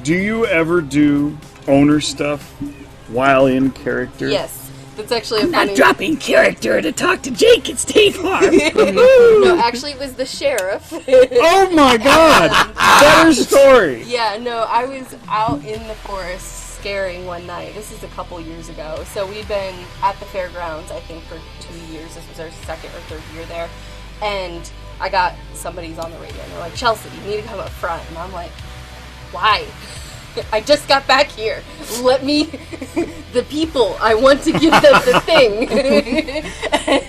Do you ever do owner stuff while in character? Yes. That's actually a funny... Dropping character to talk to Jake at State Farm. No, actually, it was the sheriff. Oh my god! Better story! Yeah, no, I was out in the forest scaring one night. This is a couple years ago. So we've been at the fairgrounds, I think, for 2 years. This was our second or third year there. And I got somebody's on the radio, and they're like, Chelsea, you need to come up front. And I'm like, why? I just got back here. Let me, the people, I want to give them the thing.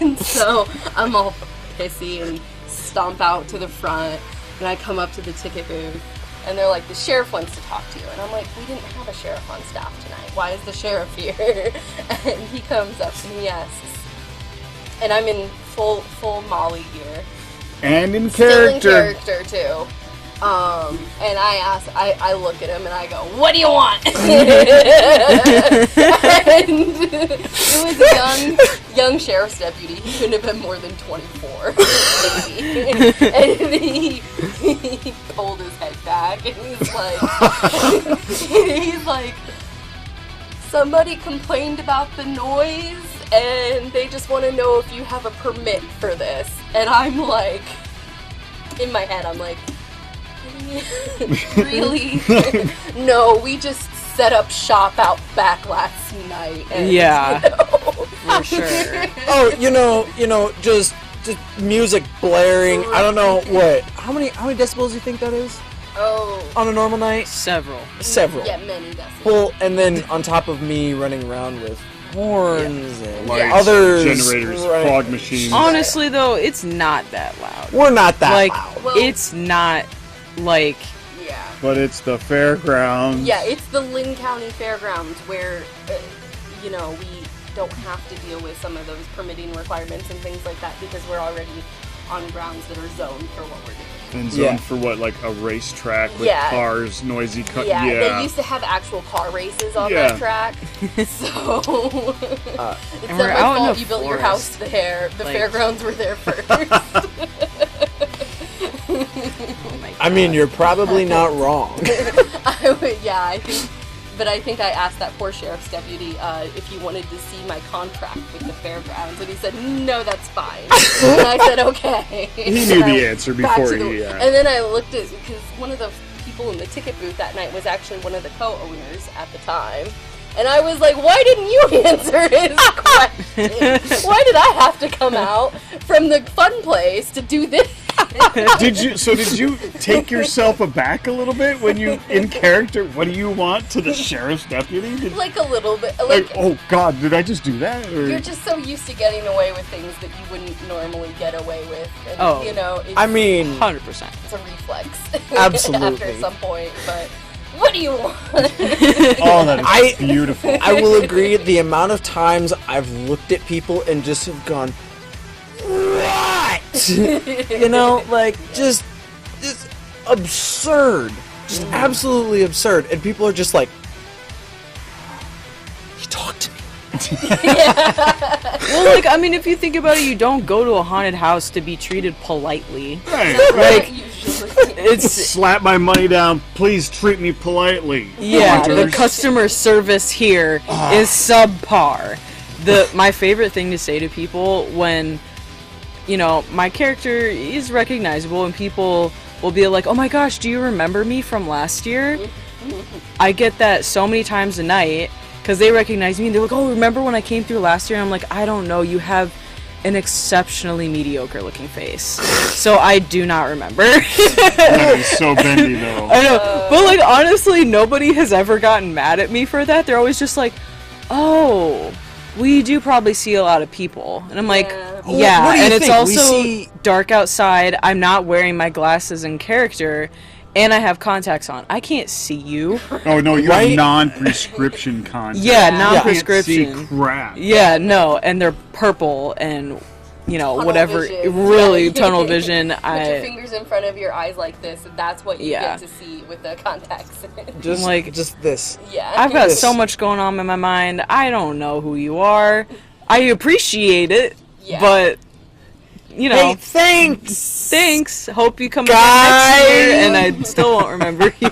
And so I'm all pissy and stomp out to the front, and I come up to the ticket booth, and they're like, the sheriff wants to talk to you. And I'm like, we didn't have a sheriff on staff tonight. Why is the sheriff here? And he comes up and he asks, and I'm in full Molly gear. And in Still in character. character too. And I look at him and I go, what do you want? And it was a young sheriff's deputy. He couldn't have been more than 24, maybe. And he pulled his head back and he's like, somebody complained about the noise and they just want to know if you have a permit for this. And I'm like, in my head, I'm like, really? No, we just set up shop out back last night. And, Yeah. For sure. Oh, just music blaring. I don't know what. How many decibels do you think that is Oh. on a normal night? Several. Yeah, many decibels. Well, and then on top of me running around with horns and Lights, others, generators, right. fog machines. Honestly, though, it's not that loud. We're not that Like, loud. Well- it's not like. Yeah. But it's the fairgrounds. Yeah, it's the Lynn County Fairgrounds where, we don't have to deal with some of those permitting requirements and things like that because we're already on grounds that are zoned for what we're doing. And zoned for what, like a racetrack with Yeah. cars, noisy cars? Yeah, they used to have actual car races on Yeah. that track. So it's And not we're my out in fault the you built your forest. house there. The Like- fairgrounds were there first. Oh my I mean, God. you're probably not wrong. I think I asked that poor sheriff's deputy if he wanted to see my contract with the fairgrounds, and he said, no, that's fine. And I said, okay. He knew the answer Back before to he... And then I looked at, because one of the people in the ticket booth that night was actually one of the co-owners at the time. And I was like, why didn't you answer his question? Why did I have to come out from the fun place to do this? Did you take yourself aback a little bit when you, in character, what do you want to the sheriff's deputy? Like a little bit. Like, oh God, did I just do that? Or? You're just so used to getting away with things that you wouldn't normally get away with. And, Oh. It's, I mean, 100%. it's a reflex. Absolutely. After some point, but what do you want? Oh, that is beautiful. I will agree. The amount of times I've looked at people and just have gone, what? Just absurd. Just absolutely absurd. And people are just like, he talked to me. Well, like, I mean, if you think about it, you don't go to a haunted house to be treated politely. Right. Like, Usually. it's. Slap my money down. Please treat me politely. Yeah, the Hunters. customer service here is subpar. My favorite thing to say to people when, my character is recognizable and people will be like, oh my gosh, do you remember me from last year? I get that so many times a night because they recognize me and they're like, oh, remember when I came through last year? And I'm like, I don't know, you have an exceptionally mediocre looking face. So I do not remember. That is so bendy, though. I know, but like honestly, nobody has ever gotten mad at me for that. They're always just like, "Oh, we do probably see a lot of people," and I'm like, Yeah. "Yeah." What do you And it's think? We also see- dark outside. I'm not wearing my glasses in character, and I have contacts on. I can't see you. Oh, no, you're Right? non-prescription content. Yeah, You non-prescription. can't see crap. Yeah, no, and they're purple and Tunnel whatever. vision. Really, Yeah. tunnel vision. Put your fingers in front of your eyes like this, and that's what you Yeah. get to see with the contacts. Just Like- just this. Yeah. I've got This- so much going on in my mind. I don't know who you are. I appreciate it, Yeah. but Hey, thanks. thanks. Hope you come back next year, and I still won't remember you.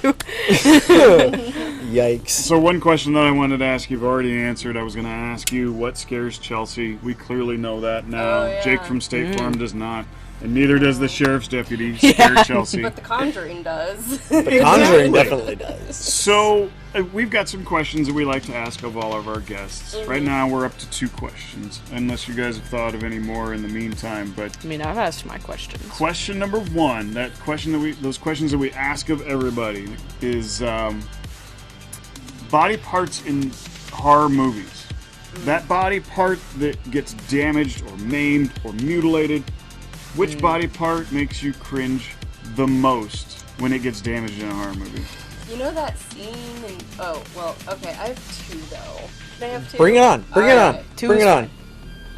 Yikes. So one question that I wanted to ask, you've already answered. I was going to ask you, what scares Chelsea? We clearly know that now. Oh, yeah. Jake from State Farm does not. And neither does the sheriff's deputy scare Chelsea. But The Conjuring does. The Conjuring definitely does. So we've got some questions that we like to ask of all of our guests. Right now we're up to 2 questions, unless you guys have thought of any more in the meantime. But I mean, I've asked my questions. question number 1, those questions that we ask of everybody is body parts in horror movies. That body part that gets damaged or maimed or mutilated, which body part makes you cringe the most when it gets damaged in a horror movie? You know that scene in... Oh, well, okay, I have 2, though. Can I have 2? Bring it on. Bring it on. Alright. Bring it on.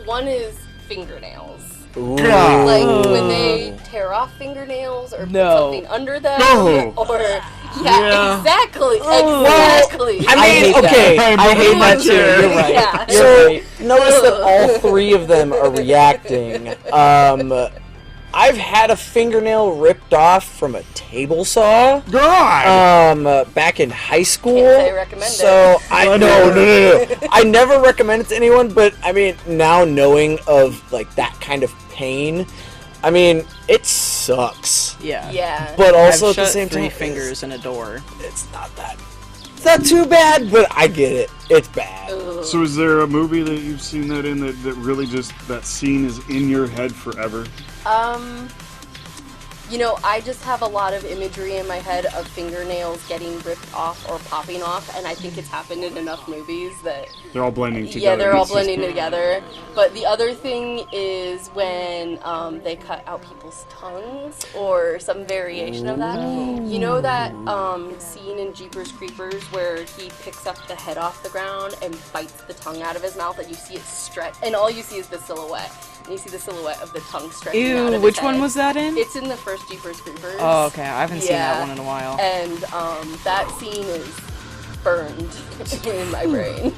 One is fingernails. Ooh. Like, when they tear off fingernails or No. put something under them. No. Or... Yeah. Exactly. Well, Exactly. I mean, hate okay. that. I I hate that too. Yeah. You're right. Yeah. You're So right. notice that all 3 of them are reacting. I've had a fingernail ripped off from a table saw. God! Back in high school. Can't say recommend it. So I no. I never recommend it to anyone, but I mean, now knowing of like that kind of pain, I mean, it sucks. Yeah. Yeah. But also I've at the shut same 3 time, fingers in a door. it's not that It's not too bad, but I get it. It's bad. Ugh. So is there a movie that you've seen that in that really just, that scene is in your head forever? You know, I just have a lot of imagery in my head of fingernails getting ripped off or popping off, and I think it's happened in enough movies that... They're all blending together. Yeah, they're all blending together. But the other thing is when they cut out people's tongues or some variation of that. You know that scene in Jeepers Creepers where he picks up the head off the ground and bites the tongue out of his mouth, and you see it stretch, and all you see is the silhouette. And you see the silhouette of the tongue stretching out of his which head. one was that in? It's in the first Jeepers Creepers. Oh, okay. I haven't seen that one in a while. And that scene is burned in my brain.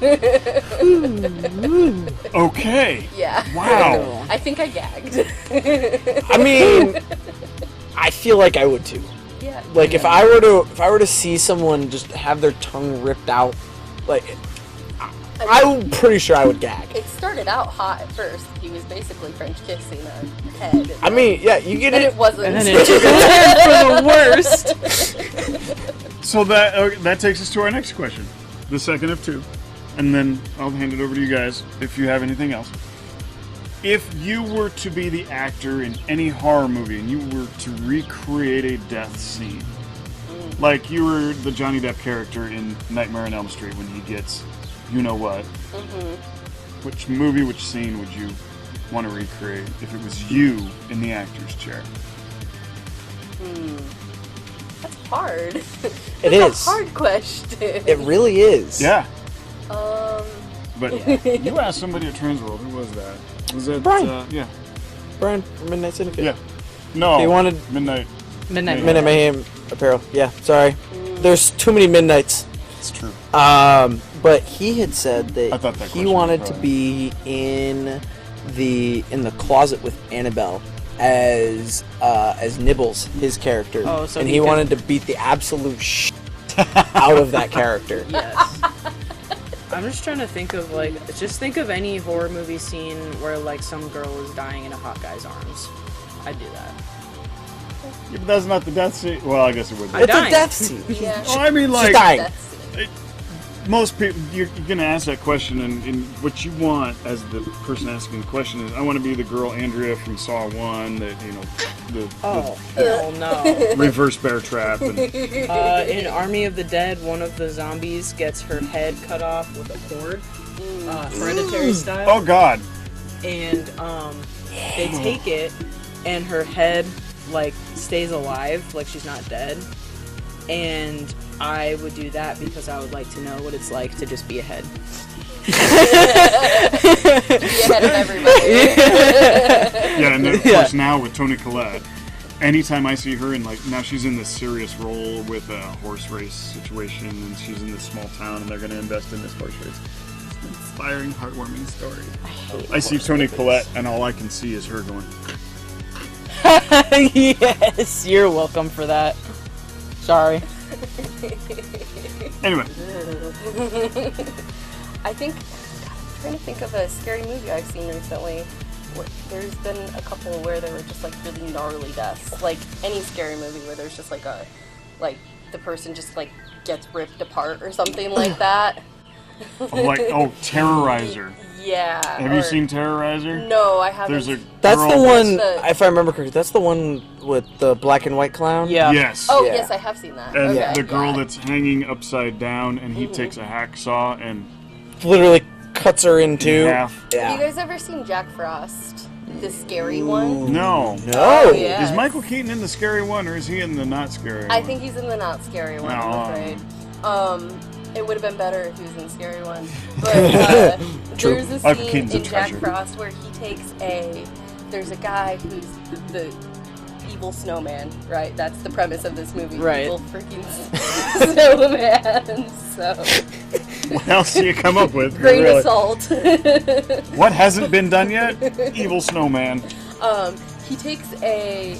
Okay. Yeah. Wow. I think I gagged. I mean, I feel like I would too. Yeah. Like if I were to see someone just have their tongue ripped out, like I'm pretty sure I would gag. It started out hot at first. He was basically French kissing a head. I mean, yeah, you get And it. it wasn't. And then it took a turn for the worst. So that takes us to our next question, the second of two, and then I'll hand it over to you guys if you have anything else. If you were to be the actor in any horror movie and you were to recreate a death scene, like you were the Johnny Depp character in Nightmare on Elm Street when he gets you know what, which movie, which scene would you want to recreate if it was you in the actor's chair? That's hard. It That's is. a hard question. It really is. Yeah. But You asked somebody at Transworld. Who was that? Was it Brian. Yeah. Brian from Midnight Syndicate. Yeah. No. He wanted Midnight. Midnight. Midnight Mayhem apparel. Yeah, sorry. There's too many midnights. It's true. But he had said I that thought that he question wanted was to probably- be in the closet with Annabelle as Nibbles, his character, Oh, so and he he could- wanted to beat the absolute out of that character. Yes. I'm just trying to think of think of any horror movie scene where like some girl is dying in a hot guy's arms. I'd do that. Yeah, but that's not the death scene. Well, I guess it would be. It's dying. a death scene. yeah. Oh, I mean, She's like, dying. That's most people, you're going to ask that question, and what you want as the person asking the question is, I want to be the girl Andrea from Saw 1, that, you know, Oh no. reverse bear trap. And, In Army of the Dead, one of the zombies gets her head cut off with a cord, hereditary style. oh, God. And they take it, and her head like stays alive, like she's not dead. And I would do that because I would like to know what it's like to just be a head. be ahead of everybody. Yeah, and then, of course, now with Toni Collette, anytime I see her in, like, now she's in this serious role with a horse race situation, and she's in this small town, and they're going to invest in this horse race. It's an inspiring, heartwarming story. I see Toni Collette, and all I can see is her going, Yes, you're welcome for that. Sorry. anyway. I think, I'm trying to think of a scary movie I've seen recently. There's been a couple where there were just like really gnarly deaths. Like any scary movie where there's just like the person just like gets ripped apart or something like that. Terrorizer. Yeah. Have you seen Terrorizer? No, I haven't. There's a That's girl the one, the- if I remember correctly, that's the one with the black and white clown? Yeah. Yes. Oh, Yeah. yes, I have seen that. And Okay, the girl yeah. that's hanging upside down, and he takes a hacksaw and Literally cuts her in two. half. Have you Yeah. guys ever seen Jack Frost? The scary one? No. No. Oh, yeah. Is Michael Keaton in the scary one, or is he in the not scary one? I think he's in the not scary one, I'm afraid. It would have been better if he was in the scary one. But True. there's a Michael scene Keaton's a in Jack treasure. Frost where he takes there's a guy who's the evil snowman, right? That's the premise of this movie. Right. Evil freaking snowman. So, What else do you come up with? grain Really? of salt. What hasn't been done yet? Evil snowman. He takes an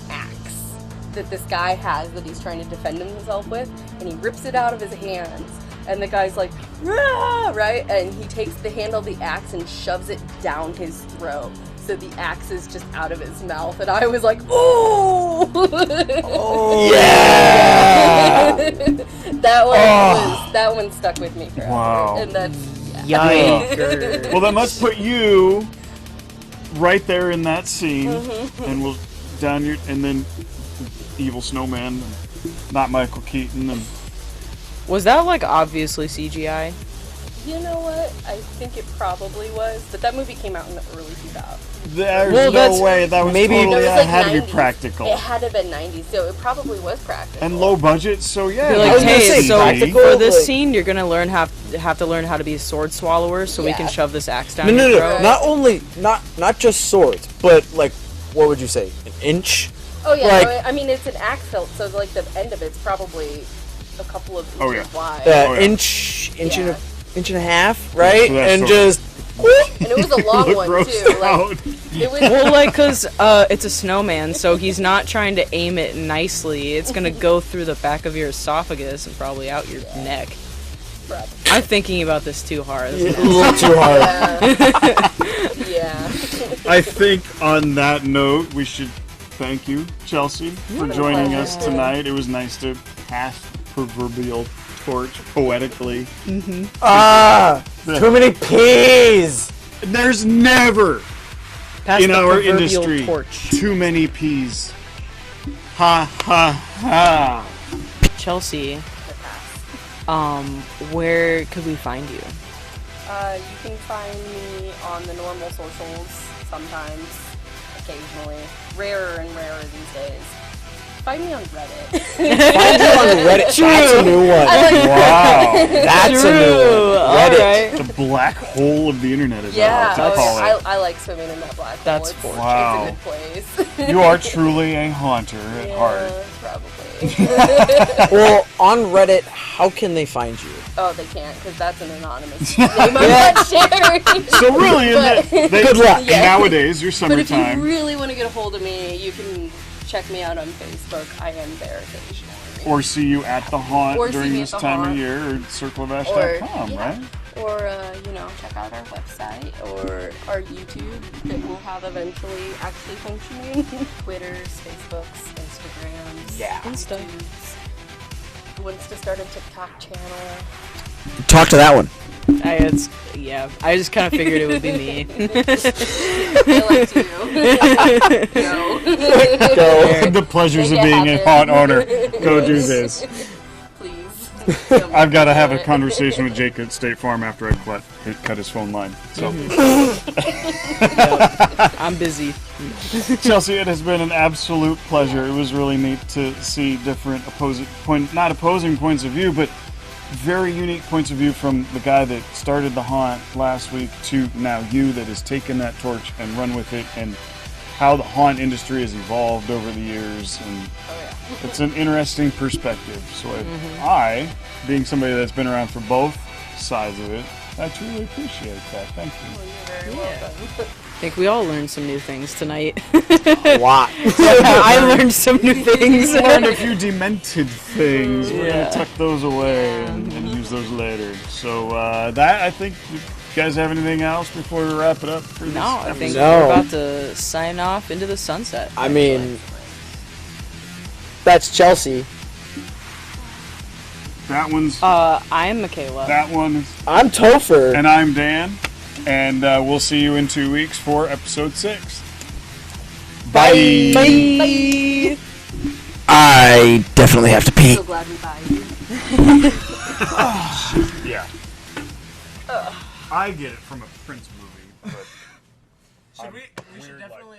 axe that this guy has that he's trying to defend himself with, and he rips it out of his hands. And the guy's like, "Rah!" right? And he takes the handle of the axe and shoves it down his throat. So the axe is just out of his mouth. And I was like, "Ooh!" Oh, yeah! That one was that one stuck with me forever. Wow. And that's Yikers. Well, that must put you right there in that scene, and we'll down your and then evil snowman, not Michael Keaton, and Was that like obviously CGI? You know what? I think it probably was, but that movie came out in the early 2000s. there's Well, that's- no way that was maybe- totally. No, it was That like had to 90s. be practical It had to have been 90s, so it probably was practical. and low budget. So yeah, Be I like, was gonna hey, say, so practical, for this like- scene, you're gonna have to learn how to be a sword swallower, so we can Yeah. shove this axe down No, your no, throat. no. Not just swords, but like, what would you say? An inch? Oh yeah, like- no, I mean it's an axe hilt, so like the end of it's probably a couple of inches Oh, yeah. wide. Oh, yeah. Inch Yeah. inch and a half, right? So that's and so- just. And it was a long look one grossed too. Like, out. it was Well, like, cause it's a snowman, so he's not trying to aim it nicely. It's gonna go through the back of your esophagus and probably out your neck. I'm thinking about this too hard. A little too hard. yeah. I think on that note, we should thank you, Chelsea, for joining us tonight. It was nice to pass the proverbial torch poetically. Ah, too many peas. There's never Pass in the our proverbial industry torch. too many peas. Ha ha ha. Chelsea, where could we find you? You can find me on the normal socials sometimes, occasionally. Rarer and rarer these days. Find me on Reddit. Find you on Reddit. That's a new one. Wow. That's a new one. Reddit. The black hole of the internet is Yeah, what I like to call it. I like swimming in that black hole. That's It's, fortunate. Wow. it's a good place. You are truly a haunter at heart. Probably. Well, on Reddit, how can they find you? Oh, they can't, because that's an anonymous name I'm not sharing. So really, Good luck. Yeah. nowadays, your But if you summertime. really want to get a hold of me, you can check me out on Facebook. I am there occasionally. Or see you at the haunt Or see during me this at the time of haunt. year, or Or, circleofash.com, yeah. right? Or, check out our website or our YouTube that we'll have eventually actually functioning. Twitters, Facebooks, Instagrams. Yeah. Insta. YouTubes. Who wants to start a TikTok channel? Talk to that one. I just kind of figured it would be me. I like to. No. The pleasures Make of it being a happen. haunt owner. Go do this. Please. I've got to have a conversation with Jake at State Farm after I cut his phone line. So, I'm busy. Chelsea, it has been an absolute pleasure. It was really neat to see different not opposing points of view, but very unique points of view from the guy that started the haunt last week to now you that has taken that torch and run with it, and how the haunt industry has evolved over the years. And it's an interesting perspective. So I, being somebody that's been around for both sides of it, I truly appreciate that. Thank you. I think we all learned some new things tonight. A lot. I learned some new things. Learned a few demented things. We're Yeah. gonna tuck those away and use those later. So that, I think, you guys have anything else before we wrap it up for this No, I think No. we're about to sign off into the sunset. I mean, that's Chelsea. That one's I'm Michaela. that one, I'm Topher. and I'm Dan, and we'll see you in 2 weeks for episode 6. Bye. Bye. I definitely have to pee. So glad we buy you. Yeah. I get it from a Prince movie, but we should definitely